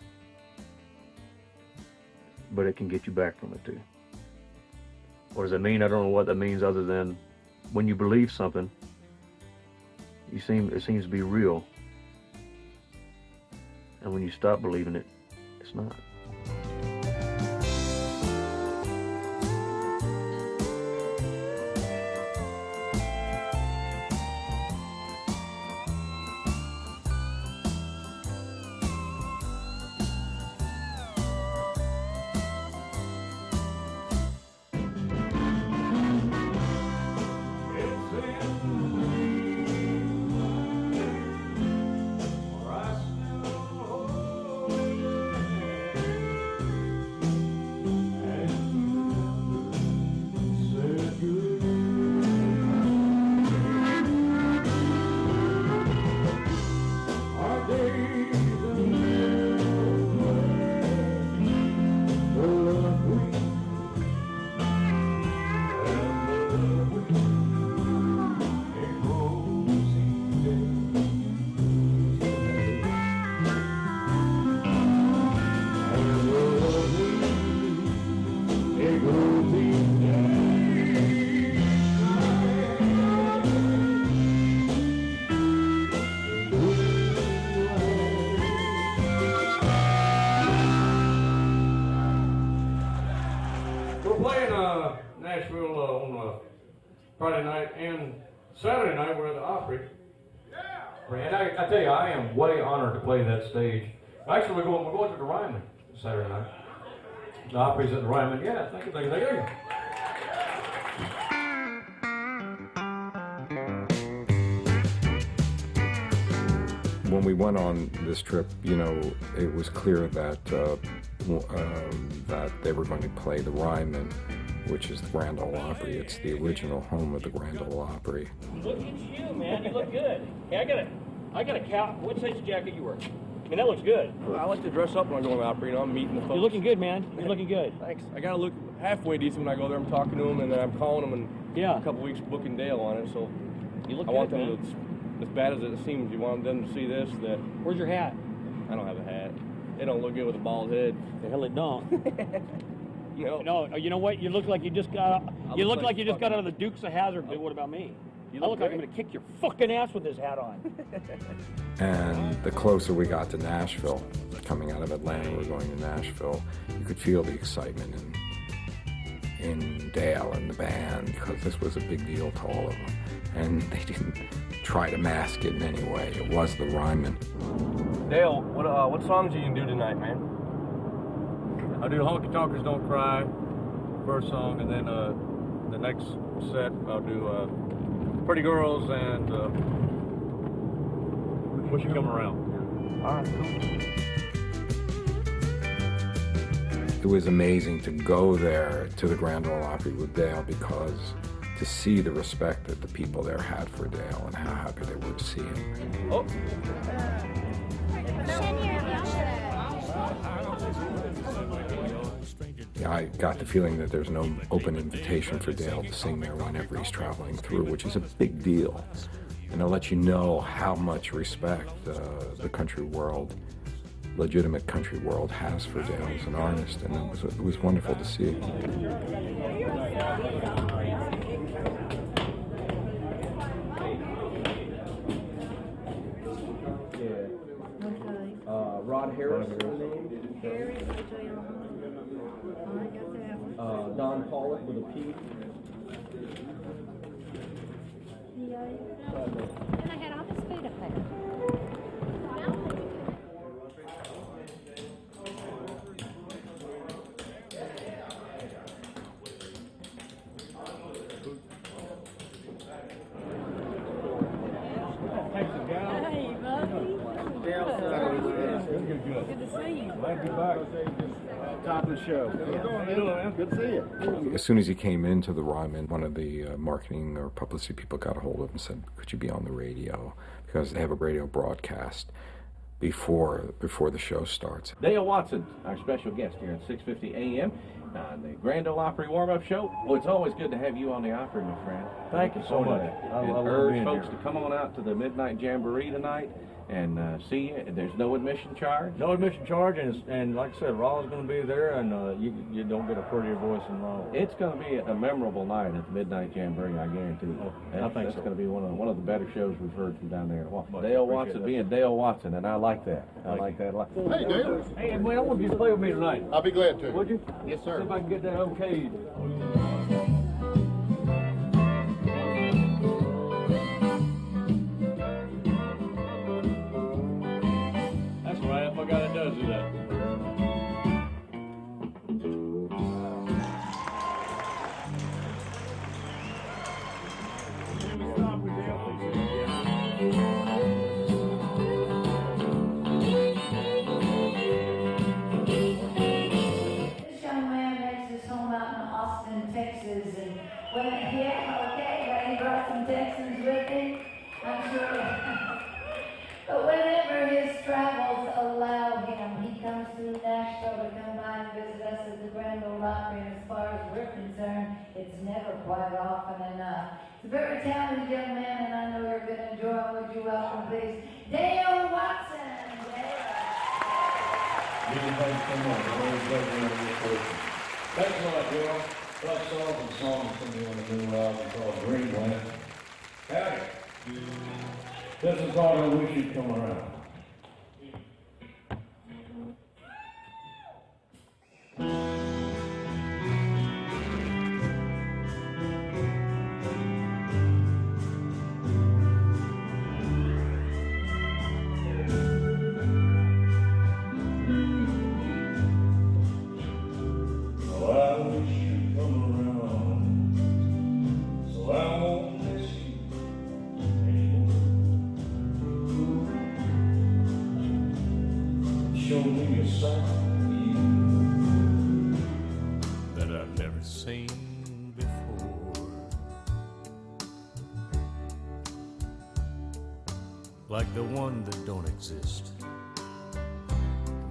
But it can get you back from it too. What does it mean? I don't know what that means other than when you believe something, it seems to be real. And when you stop believing it, it's not. Friday night and Saturday night we're at the Opry. And I tell you, I am way honored to play that stage. Actually, we're going to the Ryman Saturday night. The Opry's at the Ryman. Yeah, thank you. When we went on this trip, you know, it was clear that that they were going to play the Ryman, which is the Grand Ole Opry. It's the original home of the Grand Ole Opry. Look at you, man. You look good. Hey, I got a cow. What size jacket you wear? I mean, that looks good. I like to dress up when I go to the Opry. You know, I'm meeting the folks. You're looking good, man. You're looking good. Thanks. I gotta look halfway decent when I go there. I'm talking to them, and then I'm calling them, and yeah, a couple weeks booking Dale on it. So you look I good, want them man. to, as bad as it seems, you want them to see this. That where's your hat? I don't have a hat. It don't look good with a bald head. The hell it don't. You know. No, you know what? You look like you just got. You look like you just got out of the Dukes of Hazzard. What about me? I look like I'm going to kick your fucking ass with this hat on. And the closer we got to Nashville, coming out of Atlanta, we're going to Nashville, you could feel the excitement in Dale and the band, because this was a big deal to all of them. And they didn't try to mask it in any way. It was the Ryman. Dale, what songs are you going to do tonight, man? I'll do Honky Tonkers Don't Cry, first song, and then the next set I'll do Pretty Girls and We Should Come Around. All right, cool. It was amazing to go there to the Grand Ole Opry with Dale, because to see the respect that the people there had for Dale and how happy they were to see him. Oh. Yeah, I got the feeling that there's no open invitation for Dale to sing there whenever he's traveling through, which is a big deal. And it'll let you know how much respect the country world, legitimate country world, has for Dale as an artist, and it was wonderful to see. Rod Harris. Don Pollock with a P. And I had all this food up there. Hey, buddy. Good to see you. Glad to be back. Top of the show. Good to see you. As soon as he came into the Ryman, one of the marketing or publicity people got a hold of him and said, could you be on the radio? Because they have a radio broadcast before the show starts. Dale Watson, our special guest here at 6:50 a.m. on the Grand Ole Opry warm-up show. Well, it's always good to have you on the Opry, my friend. Thank you so much. I love urge being folks here. to come on out to the Midnight Jamboree tonight and see you. There's no admission charge. No admission charge, and like I said, Raw's going to be there, and you don't get a prettier voice than Raw. It's going to be a memorable night at the Midnight Jamboree, I guarantee you. I think that's so. going to be one of the better shows we've heard from down there. Much Dale appreciate Watson that. being Dale Watson, and I like that. I like that a lot. Hey, Dale. Hey, man, I want you to play with me tonight. I'll be glad to. Would you? Yes, sir. See if I can get that okayed. That's right, if I got it does do that. This young man makes his home out in Austin, Texas, and but he brought some Texans with him, I'm sure. But whenever his travels allow him, he comes through Nashville to come by and visit us at the Grand Ole Opry, and as far as we're concerned, it's never quite often enough. He's a very talented young man, and I know you're going to enjoy him. Would you welcome, please, Dale Watson? Thanks a lot, Joe. Love songs and songs from you on the new album called Greenland. Howdy. This is all We Should Come Around. a sight that I've never seen before. Like the one that don't exist.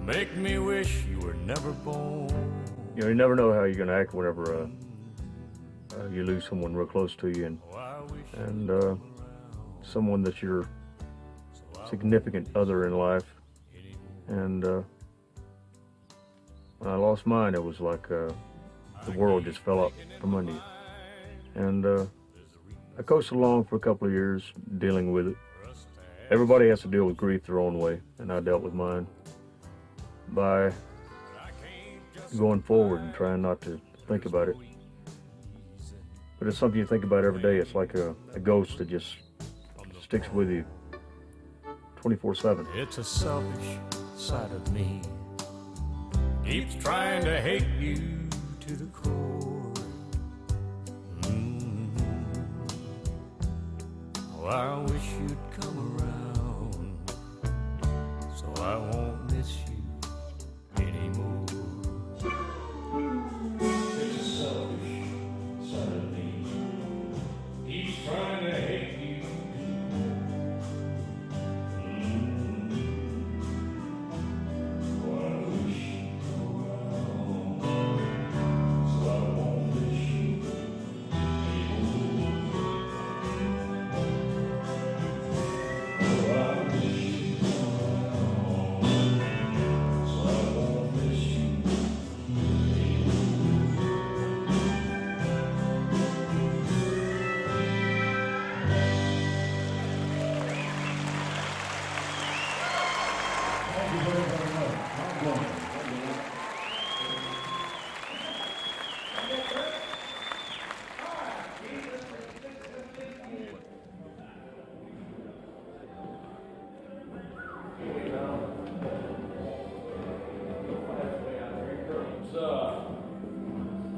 Make me wish you were never born. You know, you never know how you're going to act whenever you lose someone real close to you, and someone that's your significant other in life. And when I lost mine, it was like the world just fell up from under you. And I coasted along for a couple of years dealing with it. Everybody has to deal with grief their own way, and I dealt with mine by going forward and trying not to think about it. But it's something you think about every day. It's like a ghost that just sticks with you 24/7. It's a selfish side of me, keeps trying to hate you to the core. Oh, I wish you'd come around so I won't miss you anymore. It's a selfish side of me, keeps trying to hate you.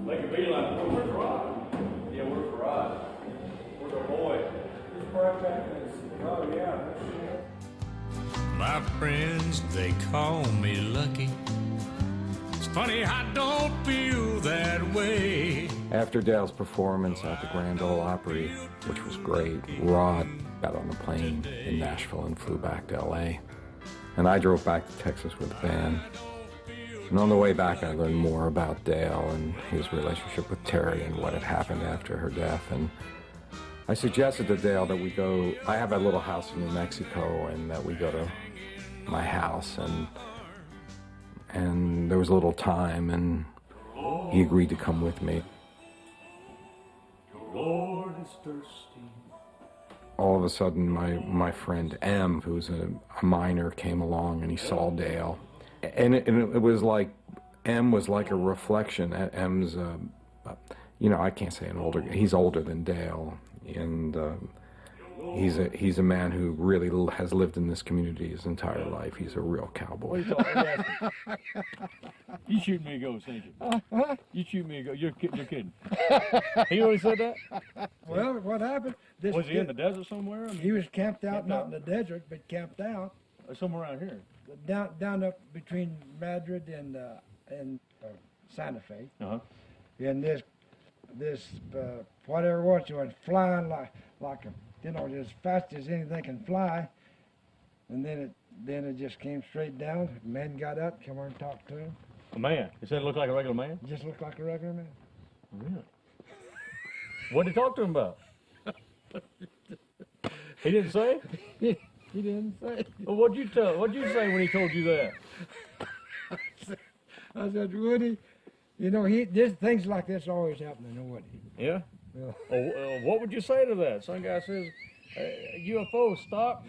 Make a beeline. Where's Rod? Yeah, where's Rod? Where's our boy? Oh, yeah. My friends, they call me lucky. It's funny, I don't feel that way. After Dale's performance at the Grand Ole Opry, which was great, Rod got on the plane in Nashville and flew back to L.A. And I drove back to Texas with the band. And on the way back, I learned more about Dale and his relationship with Terry and what had happened after her death. And I suggested to Dale that we go, I have a little house in New Mexico, and that we go to my house. And there was a little time, and he agreed to come with me. Lord is thirsty. All of a sudden, my friend M, who's a miner, came along, and he saw Dale. And it was like, M was like a reflection. M's, you know, I can't say he's older than Dale. And he's a man who really has lived in this community his entire life. He's a real cowboy. You shoot me a ghost, ain't you? You shoot me a ghost. You're kidding. He always said that? Well, what happened? Was he in the desert somewhere? I mean, He was camped out, not in the desert, but camped out. Somewhere around here. Down up between Madrid and Santa Fe. Uh-huh. And this whatever it was, it was flying like as fast as anything can fly. And then it just came straight down. The man got up, come over and talked to him. A man? He said it looked like a regular man? Just looked like a regular man. Really? What did he talk to him about? He didn't say? He didn't say. Well, what'd you say when he told you that? I said, Woody, you know, things like this always happen to Woody. Yeah? Yeah. Oh, what would you say to that? Some guy says, UFO, stop.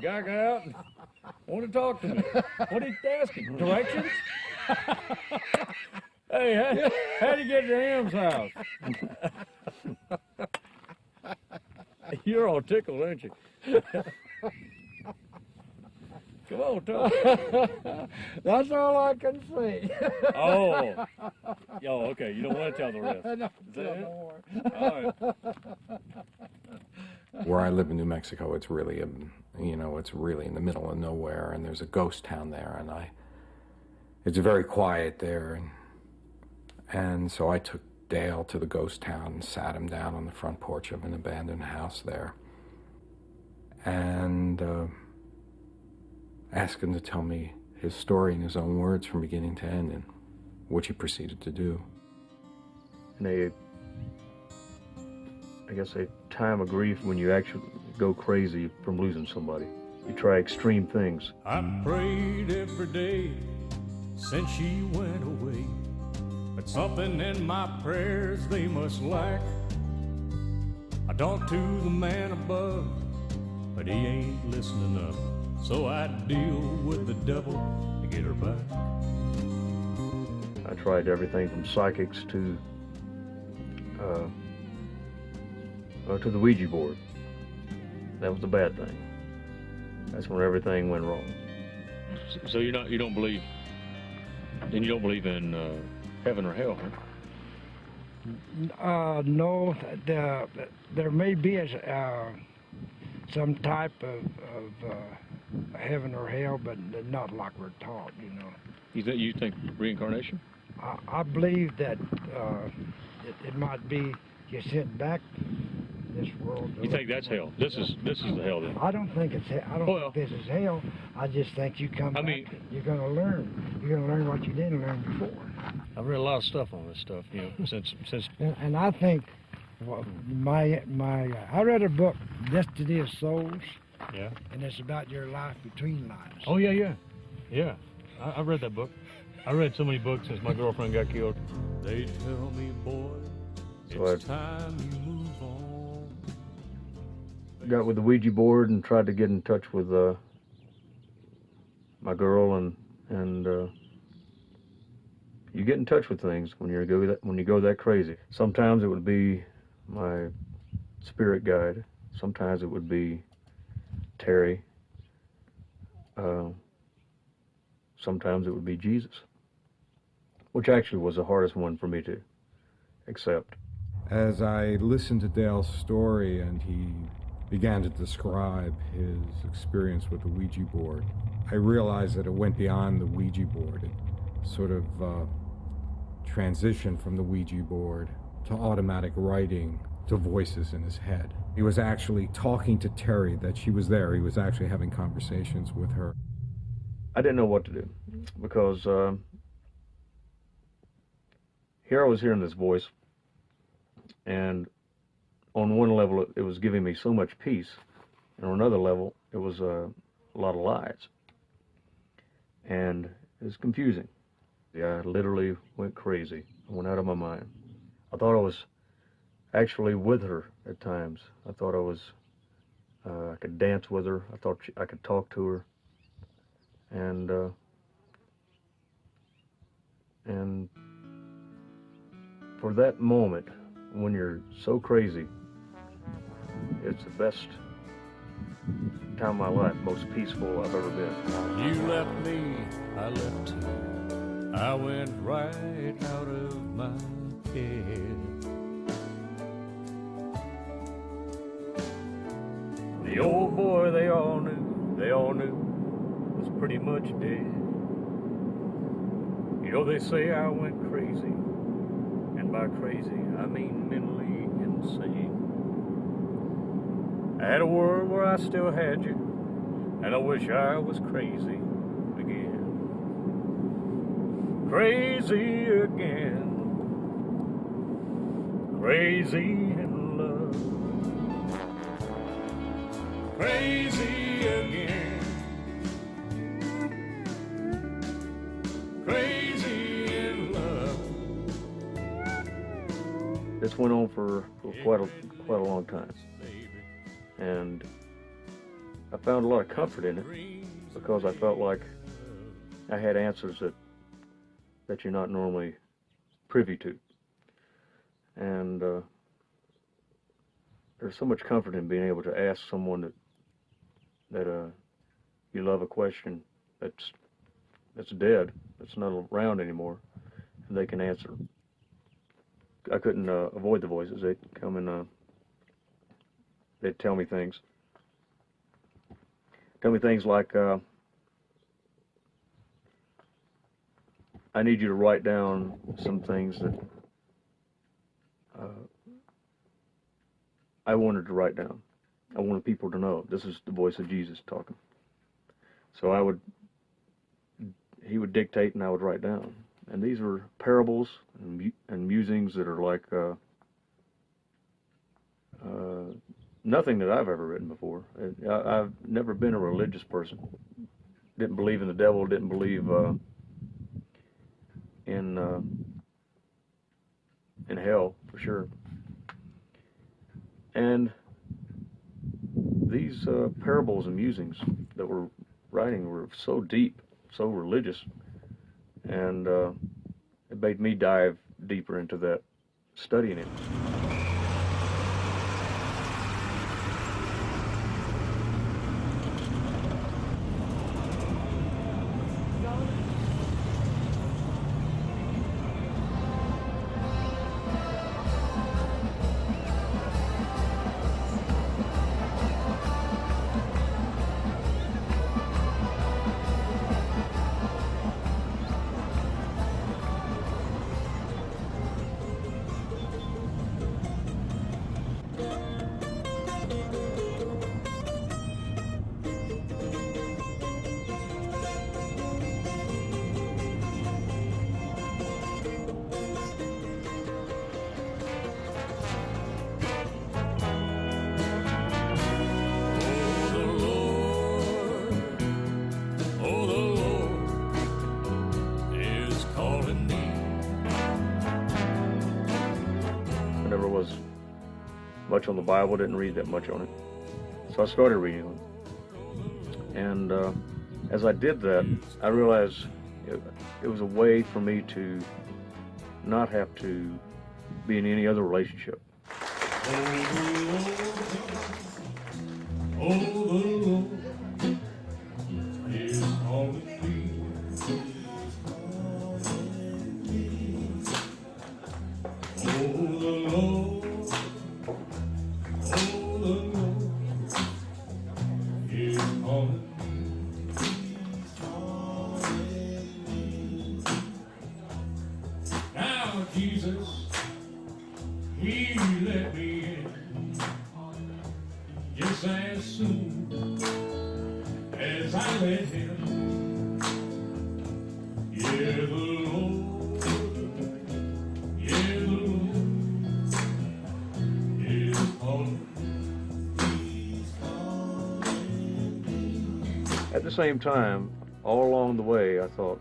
Guy got out and wanted to talk to me. What did he ask him? Directions? Hey, how'd you get to Ham's house? You're all tickled, aren't you? Come on, talk. That's all I can say. Oh, okay. You don't want to tell the rest. No, don't worry. All right. Where I live in New Mexico, it's really it's really in the middle of nowhere, and there's a ghost town there, and It's very quiet there, and so I took Dale to the ghost town and sat him down on the front porch of an abandoned house there, and asked him to tell me his story in his own words from beginning to end, and which he proceeded to do. And I guess a time of grief when you actually go crazy from losing somebody. You try extreme things. I prayed every day since she went away, but something in my prayers they must lack. I talked to the man above, but he ain't listening up, so I deal with the devil to get her back. I tried everything from psychics to the Ouija board. That was the bad thing. That's when everything went wrong. So you don't believe in heaven or hell, huh? No, there may be some type of heaven or hell, but not like we're taught, you know. You think reincarnation? I believe that it might be you're sent back to this world. You think that's hell? This is the hell then? I don't think it's hell. I don't think this is hell. I just think you come back. You're going to learn. You're going to learn what you didn't learn before. I've read a lot of stuff on this stuff, you know, since. And I think I read a book, Destiny of Souls. Yeah. And it's about your life between lives. Oh yeah. I read that book. I read so many books since my girlfriend got killed. They tell me, boy, it's time you move on. Got with the Ouija board and tried to get in touch with my girl, and you get in touch with things when you go that crazy. Sometimes it would be my spirit guide. Sometimes it would be Terry. Sometimes it would be Jesus, which actually was the hardest one for me to accept. As I listened to Dale's story and he began to describe his experience with the Ouija board, I realized that it went beyond the Ouija board. It sort of transitioned from the Ouija board to automatic writing to voices in his head. He was actually talking to Terry, that she was there. He was actually having conversations with her. I didn't know what to do, because here I was hearing this voice, and on one level it was giving me so much peace, and on another level it was a lot of lies, and it was confusing. I literally went crazy. I went out of my mind. I thought I was actually with her at times. I thought I could dance with her. I thought I could talk to her. And for that moment, when you're so crazy, it's the best time of my life, most peaceful I've ever been. You left me, I left too. I went right out of my head. The old boy, they all knew, was pretty much dead. You know, they say I went crazy, and by crazy, I mean mentally insane. I had a world where I still had you, and I wish I was crazy again. Crazy again. Crazy in love. Crazy again. Crazy in love. This went on for quite a long time, and I found a lot of comfort in it, because I felt like I had answers that you're not normally privy to, and there's so much comfort in being able to ask someone that you love a question that's dead, that's not around anymore, and they can answer. I couldn't avoid the voices. They'd come and they'd tell me things. Tell me things like, I need you to write down some things that I wanted to write down. I wanted people to know this is the voice of Jesus talking. So he would dictate and I would write down. And these were parables and musings that are like nothing that I've ever written before. I've never been a religious person. Didn't believe in the devil, didn't believe in hell, for sure. And these parables and musings that we're writing were so deep, so religious, and it made me dive deeper into that, studying it. Much on the Bible, didn't read that much on it. So I started reading it. And as I did that, I realized it was a way for me to not have to be in any other relationship. Oh, the Lord is calling me. Oh, the Lord. Jesus, he let me in just as soon as I let him. Yeah, the Lord, is calling. At the same time, all along the way, I thought,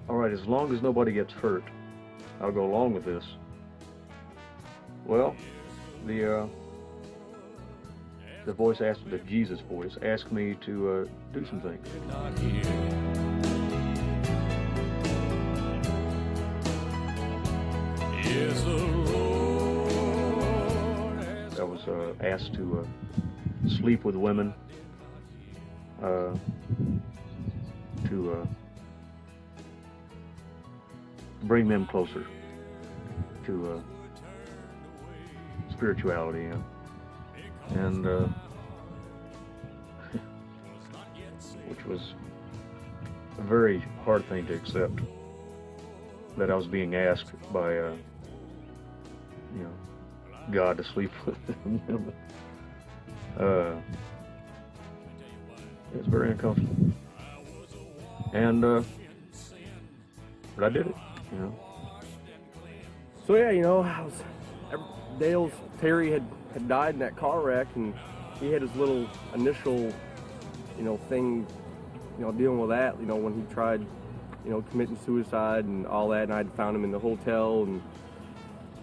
all right, as long as nobody gets hurt, I'll go along with this. Well, the voice the Jesus voice asked me to do some things. I was asked to sleep with women, to bring them closer to spirituality, and which was a very hard thing to accept, that I was being asked by God to sleep with them. It was very uncomfortable, and but I did it. So yeah, Terry had died in that car wreck, and he had his little initial, thing, dealing with that, when he tried, committing suicide and all that, and I'd found him in the hotel and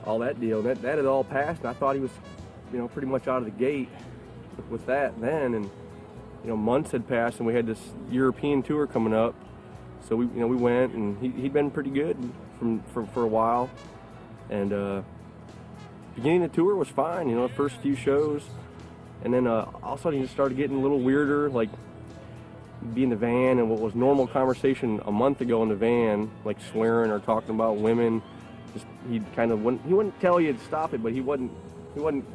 all that deal. That had all passed, and I thought he was, pretty much out of the gate with that then, and, months had passed, and we had this European tour coming up. So we went, and he'd been pretty good for a while, and beginning of the tour was fine, the first few shows, and then all of a sudden he just started getting a little weirder, like be in the van, and what was normal conversation a month ago in the van, like swearing or talking about women, just he wouldn't tell you to stop it, but he wasn't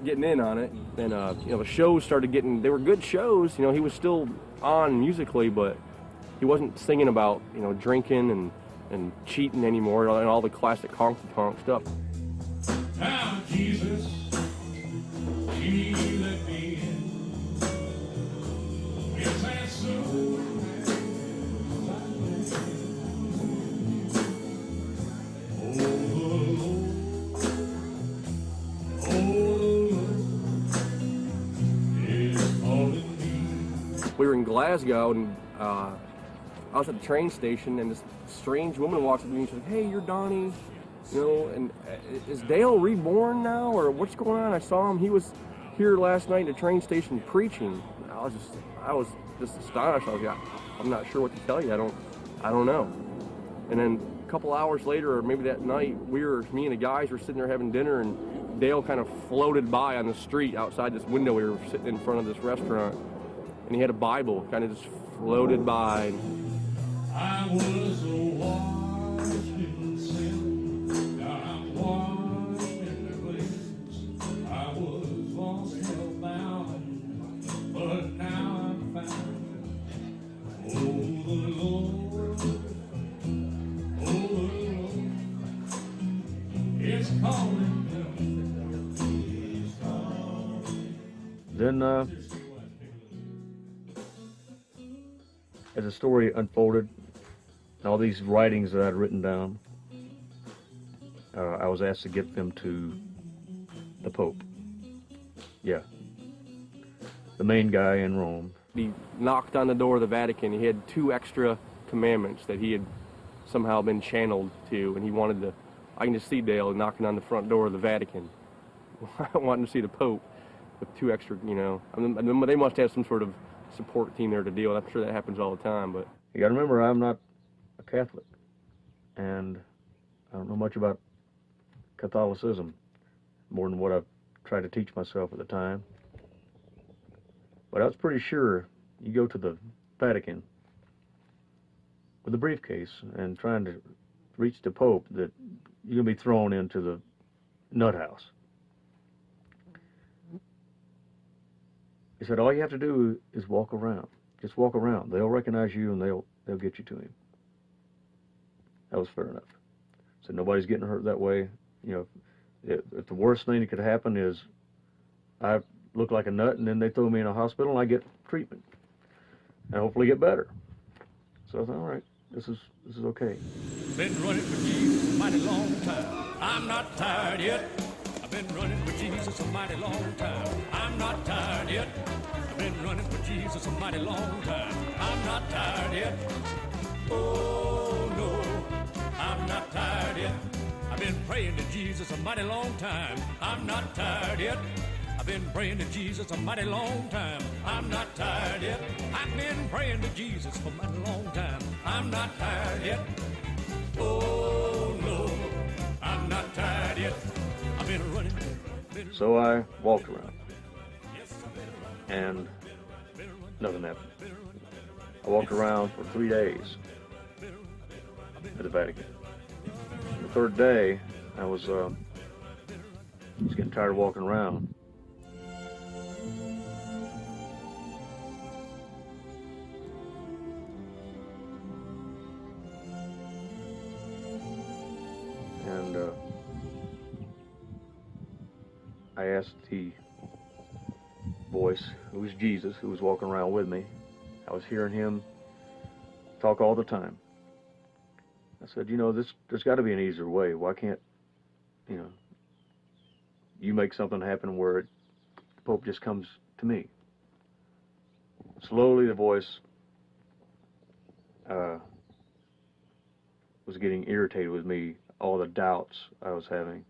getting in on it. And the shows started they were good shows, he was still on musically, but he wasn't singing about, drinking and and cheating anymore and all the classic honky-tonk stuff. Now, Jesus, you let me in. Yes, and so. We were in Glasgow, and I was at the train station, and this strange woman walks up to me and she's like, "Hey, you're Donnie, you know, and is Dale reborn now, or what's going on? I saw him. He was here last night at the train station preaching." I was just astonished. I was like, "I'm not sure what to tell you. I don't know." And then a couple hours later, or maybe that night, me and the guys were sitting there having dinner, and Dale kind of floated by on the street outside this window. We were sitting in front of this restaurant, and he had a Bible, kind of just floated by. I was washed in sin, now I'm washed in the cleansed. I was lost and bound, but now I'm found. Oh, the Lord, it's calling. Then, as the story unfolded, and all these writings that I'd written down, I was asked to get them to the Pope. Yeah. The main guy in Rome. He knocked on the door of the Vatican. He had 2 extra commandments that he had somehow been channeled to, and he wanted to. I can just see Dale knocking on the front door of the Vatican, wanting to see the Pope with 2 extra, you know. I mean, they must have some sort of support team there to deal with. I'm sure that happens all the time, but You got to remember, I'm not a Catholic, and I don't know much about Catholicism, more than what I've tried to teach myself at the time. But I was pretty sure you go to the Vatican with a briefcase and trying to reach the Pope, that you're going to be thrown into the nut house. He said, all you have to do is walk around. Just walk around. They'll recognize you, and they'll get you to him. That was fair enough. So nobody's getting hurt that way. You know, if the worst thing that could happen is I look like a nut, and then they throw me in a hospital, and I get treatment, and hopefully get better. So I thought, all right, this is okay. Been running for Jesus a mighty long time. I'm not tired yet. I've been running for Jesus a mighty long time. I'm not tired yet. I've been running for Jesus a mighty long time. I'm not tired yet. Oh no, I'm not tired yet. I've been praying to Jesus a mighty long time. I'm not tired yet. I've been praying to Jesus a mighty long time. I'm not tired yet. I've been praying to Jesus for a mighty long time. I'm not tired yet. Oh no, I'm not tired yet. I've been running. So I walked around, and nothing happened. I walked around for 3 days at the Vatican. The third day, I was getting tired of walking around. And I asked the voice, who was Jesus, who was walking around with me. I was hearing him talk all the time. I said, you know, there's got to be an easier way. Why can't, you know, you make something happen where the Pope just comes to me? Slowly the voice was getting irritated with me, all the doubts I was having.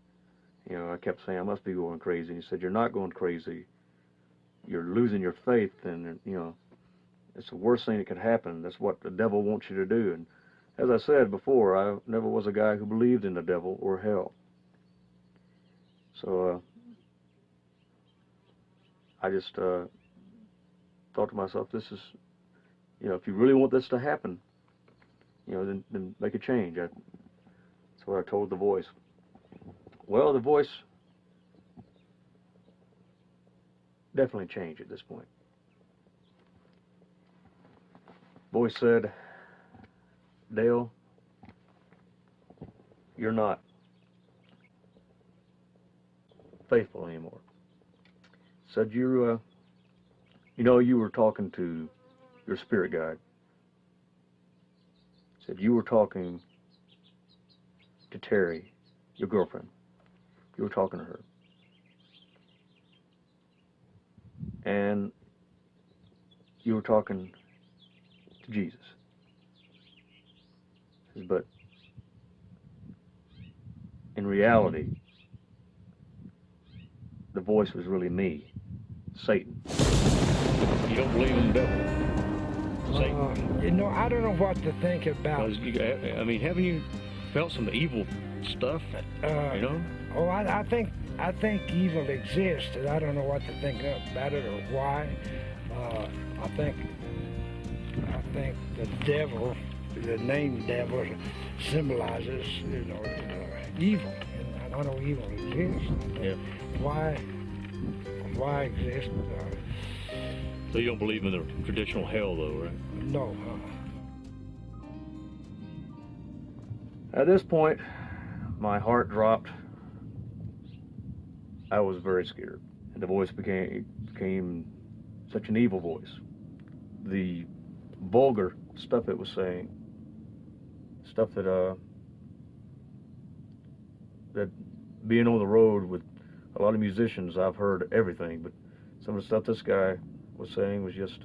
You know, I kept saying, I must be going crazy. And he said, you're not going crazy. You're losing your faith, and, you know, it's the worst thing that could happen. That's what the devil wants you to do. And as I said before, I never was a guy who believed in the devil or hell. So I just thought to myself, this is, you know, if you really want this to happen, you know, then make a change. That's what I told the voice. Well, the voice definitely changed at this point. Voice said, Dale, you're not faithful anymore. Said you know, you were talking to your spirit guide. Said you were talking to Terry, your girlfriend. You were talking to her. And you were talking to Jesus. Says, but in reality, the voice was really me, Satan. You don't believe in the devil? Satan? You know, I don't know what to think about. I mean, haven't you felt some evil stuff, you know? Oh, I think evil exists, and I don't know what to think about it or why. I think the devil, the name devil, symbolizes, you know, evil, and I know evil exists. Yeah. Why exist? So you don't believe in the traditional hell, though, right? No. At this point, my heart dropped. I was very scared, and the voice became such an evil voice. The vulgar stuff it was saying, stuff that being on the road with a lot of musicians, I've heard everything, but some of the stuff this guy was saying was just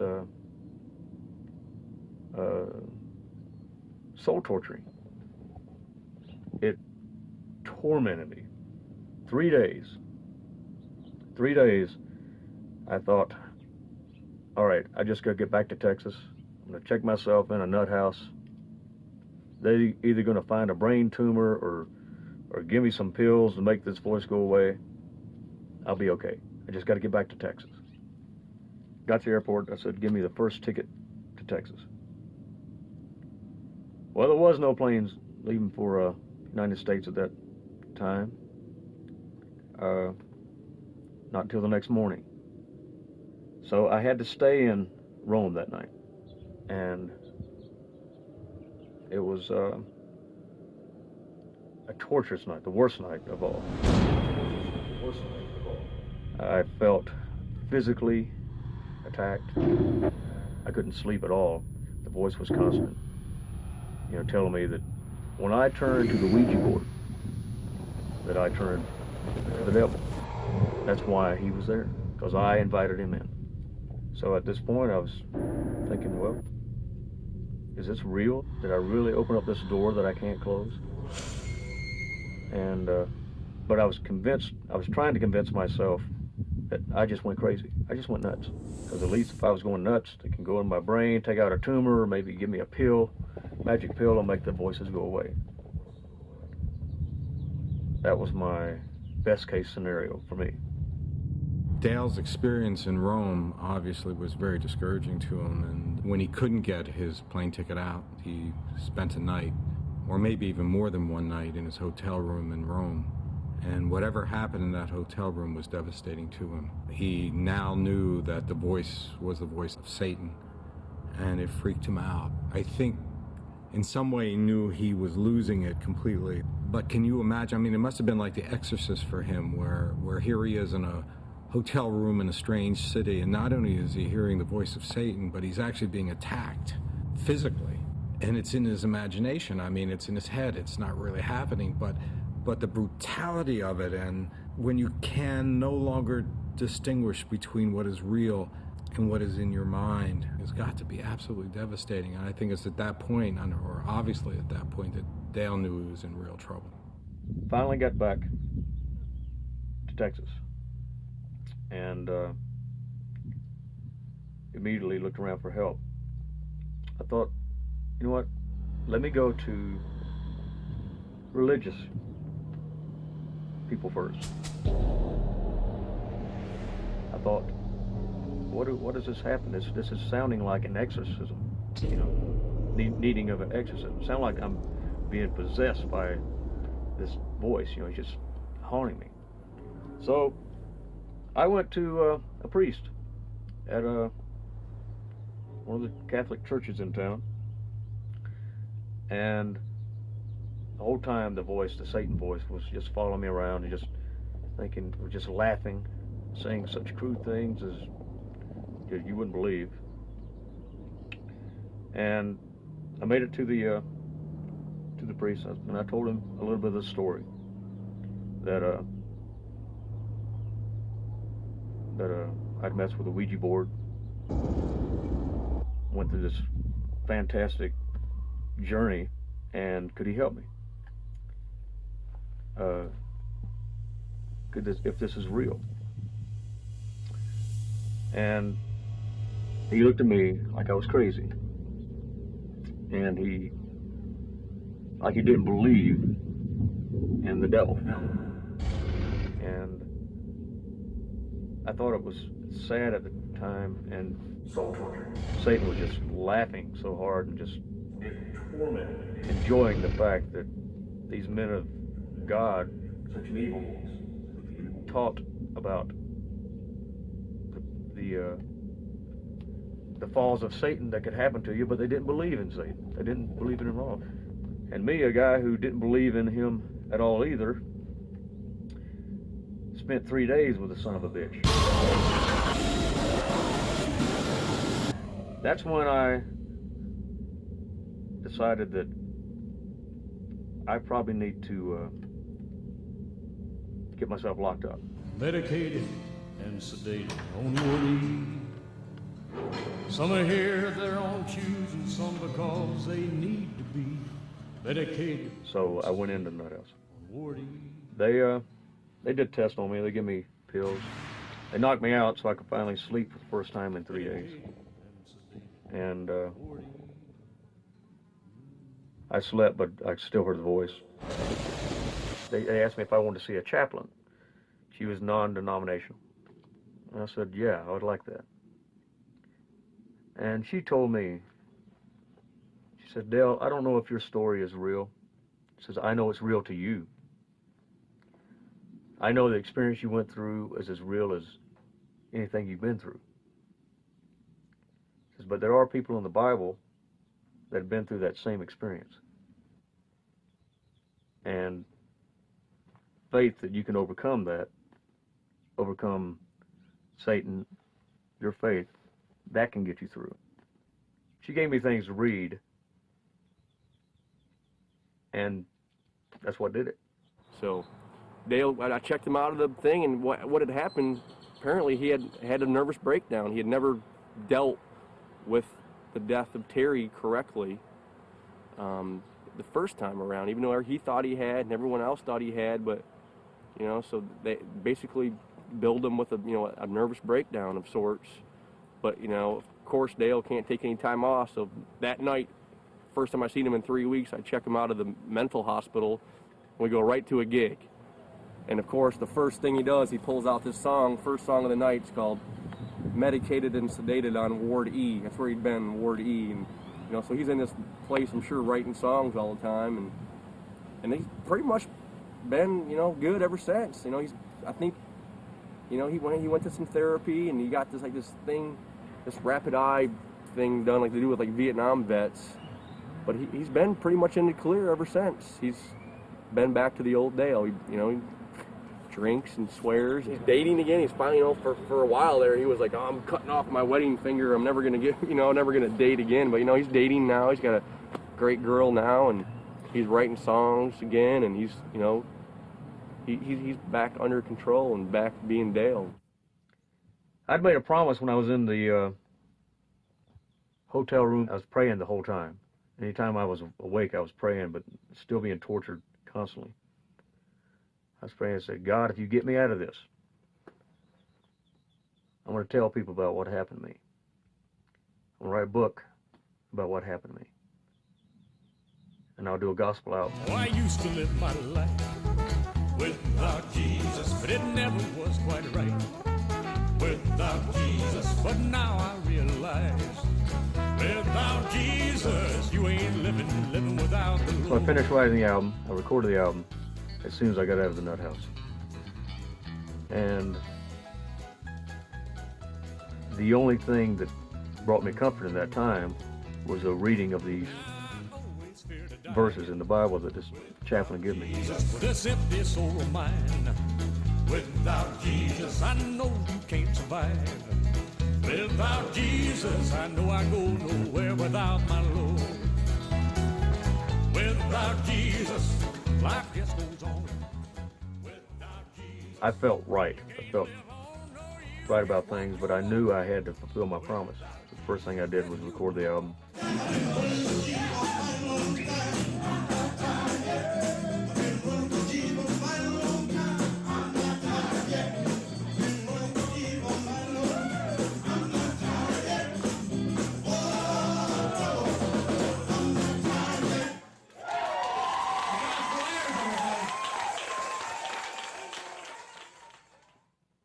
soul torturing. It tormented me. 3 days. 3 days, I thought, all right, I just got to get back to Texas. I'm going to check myself in a nut house. They either going to find a brain tumor or give me some pills to make this voice go away. I'll be okay. I just got to get back to Texas. Got to the airport. I said, give me the first ticket to Texas. Well, there was no planes leaving for United States at that time. Not until the next morning. So I had to stay in Rome that night. And it was a torturous night, the worst night of all. I felt physically attacked. I couldn't sleep at all. The voice was constant, you know, telling me that when I turned to the Ouija board, that I turned to the devil. That's why he was there, because I invited him in. So at this point, I was thinking, well, is this real? Did I really open up this door that I can't close? And, but I was convinced, I was trying to convince myself that I just went crazy. I just went nuts. Because at least if I was going nuts, they can go in my brain, take out a tumor, or maybe give me a pill, magic pill, and make the voices go away. That was my best case scenario for me. Dale's experience in Rome obviously was very discouraging to him, and when he couldn't get his plane ticket out, he spent a night, or maybe even more than one night, in his hotel room in Rome. And whatever happened in that hotel room was devastating to him. He now knew that the voice was the voice of Satan, and it freaked him out. I think in some way he knew he was losing it completely. But can you imagine, I mean, it must have been like The Exorcist for him, where here he is in a hotel room in a strange city, and not only is he hearing the voice of Satan, but he's actually being attacked physically. And it's in his imagination. I mean, it's in his head. It's not really happening, but the brutality of it, and when you can no longer distinguish between what is real and what is in your mind, has got to be absolutely devastating. And I think it's at that point, or obviously at that point, that Dale knew he was in real trouble. Finally got back to Texas, and immediately looked around for help. I thought, you know what, let me go to religious people first. I thought, what does this happen? This is sounding like an exorcism, you know, needing of an exorcism. Sound like I'm being possessed by this voice, you know, it's just haunting me. So I went to a priest at one of the Catholic churches in town, and the whole time the voice, the Satan voice, was just following me around and just thinking, just laughing, saying such crude things as you wouldn't believe. And I made it to the priest, and I told him a little bit of the story that I'd messed with a Ouija board, went through this fantastic journey, and could he help me? If this is real? And he looked at me like I was crazy, and he didn't believe in the devil. And I thought it was sad at the time, and soul torture. Satan was just laughing so hard and just enjoying the fact that these men of God, such evil ones, taught about the falls of Satan that could happen to you, but they didn't believe in Satan. They didn't believe in him at all. And me, a guy who didn't believe in him at all either, spent 3 days with the son of a bitch. That's when I decided that I probably need to get myself locked up. Medicated and sedated on Ward E. Some are here of their own choosing, some because they need to be medicated. So I went into the nut house. On Ward E. They did tests on me. They gave me pills. They knocked me out so I could finally sleep for the first time in 3 days. And I slept, but I still heard the voice. They asked me if I wanted to see a chaplain. She was non-denominational. And I said, yeah, I would like that. And she told me, she said, Dale, I don't know if your story is real. She says, I know it's real to you. I know the experience you went through is as real as anything you've been through. She says, but there are people in the Bible that have been through that same experience. And faith that you can overcome that, overcome Satan, your faith, that can get you through. She gave me things to read, and that's what did it. So Dale, I checked him out of the thing, and what had happened, apparently he had a nervous breakdown. He had never dealt with the death of Terry correctly the first time around, even though he thought he had and everyone else thought he had, but, you know, so they basically billed him with a nervous breakdown of sorts. But, you know, of course, Dale can't take any time off, so that night, first time I seen him in 3 weeks, I check him out of the mental hospital, and we go right to a gig. And of course, the first thing he does, he pulls out this song, first song of the night. It's called Medicated and Sedated on Ward E. That's where he'd been, Ward E. And, you know, so he's in this place, I'm sure, writing songs all the time. And he's pretty much been, you know, good ever since. You know, I think, you know, he went to some therapy, and he got this thing, this rapid eye thing done, like they do with like Vietnam vets. But he's been pretty much in the clear ever since. He's been back to the old Dale. He drinks and swears. He's dating again. He's finally, you know, for a while there, he was like, oh, I'm cutting off my wedding finger. I'm never gonna never gonna date again. But, you know, he's dating now. He's got a great girl now, and he's writing songs again, and he's, you know, he's back under control and back being Dale. I'd made a promise when I was in the hotel room. I was praying the whole time. Anytime I was awake, I was praying, but still being tortured constantly. I was praying and said, God, if you get me out of this, I'm going to tell people about what happened to me. I'm going to write a book about what happened to me. And I'll do a gospel album. Oh, I used to live my life without Jesus, but it never was quite right without Jesus. But now I realize without Jesus, you ain't living without the Lord. So I finished writing the album. I recorded the album as soon as I got out of the nut house. And the only thing that brought me comfort in that time was a reading of these verses in the Bible that this chaplain gave me. This empty soul of mine, without Jesus, I know you can't survive. Without Jesus, I know I go nowhere without my Lord. Without Jesus, life just goes on. I felt right. I felt right about things, but I knew I had to fulfill my promise. The first thing I did was record the album.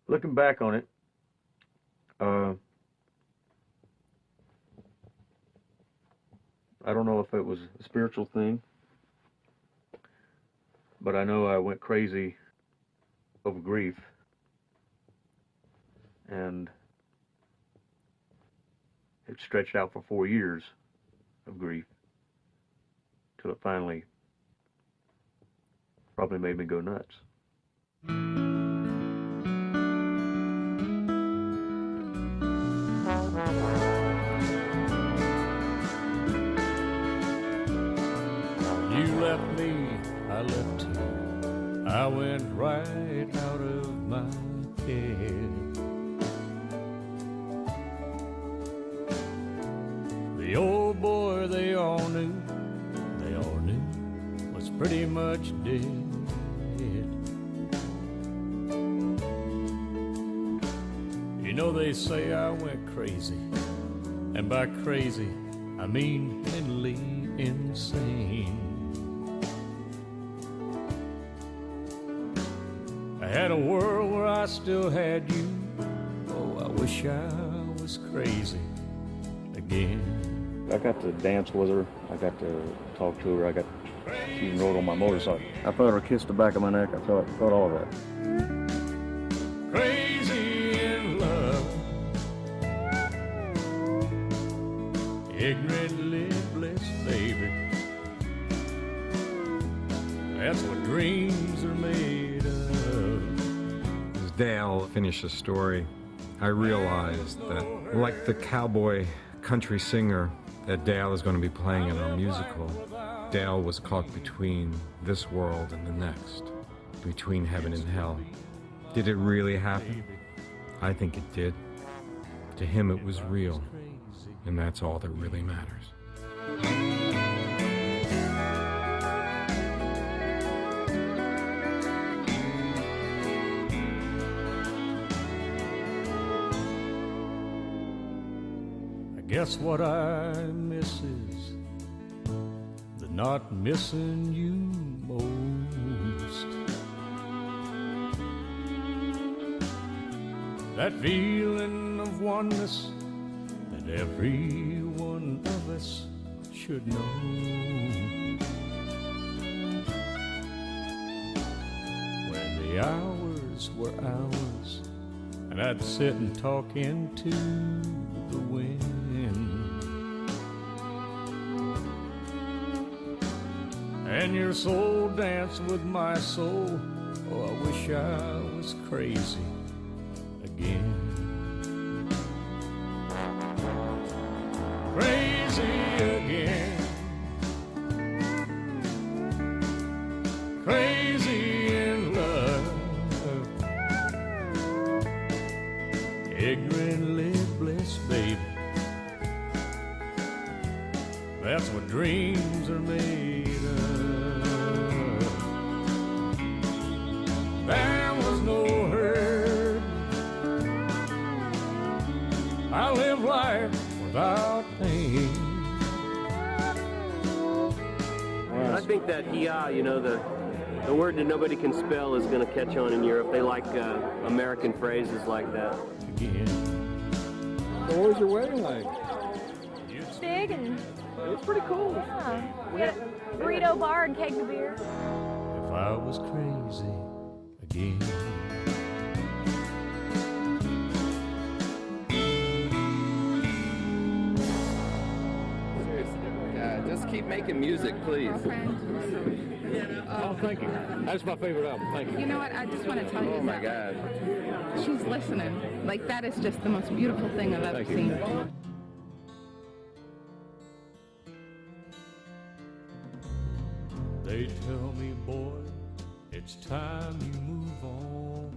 Looking back on it, I don't know if it was a spiritual thing, but I know I went crazy over grief, and it stretched out for 4 years of grief till it finally probably made me go nuts. You left me, I left you. I went right out of my head. The old boy they all knew, was pretty much dead. You know they say I went crazy, and by crazy I mean mentally insane. I had a world where I still had you. Oh, I wish I was crazy again. I got to dance with her. I got to talk to her. She even rode on my motorcycle. I felt her kiss the back of my neck. I felt all of that. Crazy in love, ignorantly blessed, baby. That's what dreams are made of. As Dale finished the story, I realized that, like the cowboy country singer that Dale is going to be playing in our musical, Dale was caught between this world and the next, between heaven and hell. Did it really happen? I think it did. To him it was real, and that's all that really matters. I guess what I miss is the not missing you most. That feeling of oneness that every one of us should know. When the hours were hours, and I'd sit and talk into the wind. And your soul danced with my soul. Oh, I wish I was crazy again. Crazy again. Crazy in love. Ignorantly blessed, baby. That's what dreams are made of. There was no hurt. I live life without pain. I think that you know, the word that nobody can spell is going to catch on in Europe. They like American phrases like that. Again. So what was your wedding like? Big and It was pretty cool. yeah, we had a burrito bar and keg of beer. If I was crazy again. Seriously, just keep making music, please. Oh, thank you. That's my favorite album. Thank you. You know what? I just want to tell you Oh my that God. she's listening. Like, that is just the most beautiful thing I've ever seen. They tell me, boy, it's time you move on.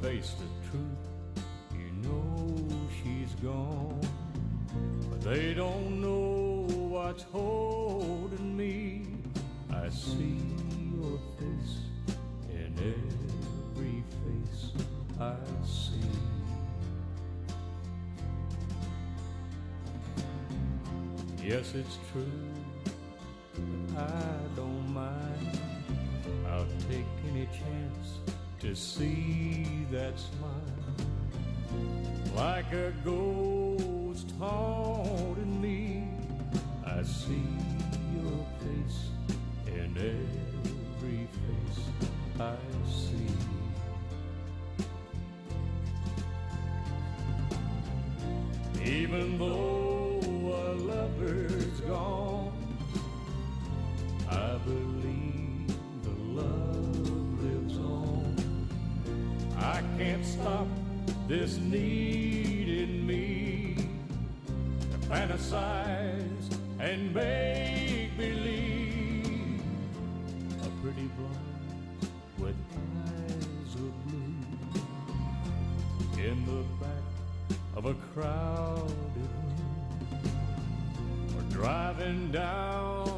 Face the truth, you know she's gone. But they don't know what's holding me. I see your face in every face I see. Yes, it's true, but I don't mind. I'll take any chance to see that smile. Like a ghost haunting me, I see your face in every face I see. Even though a lover's gone, I believe the love lives on. I can't stop this need in me to fantasize and make believe. A pretty blonde with eyes of blue in the back of a crowded room, or driving down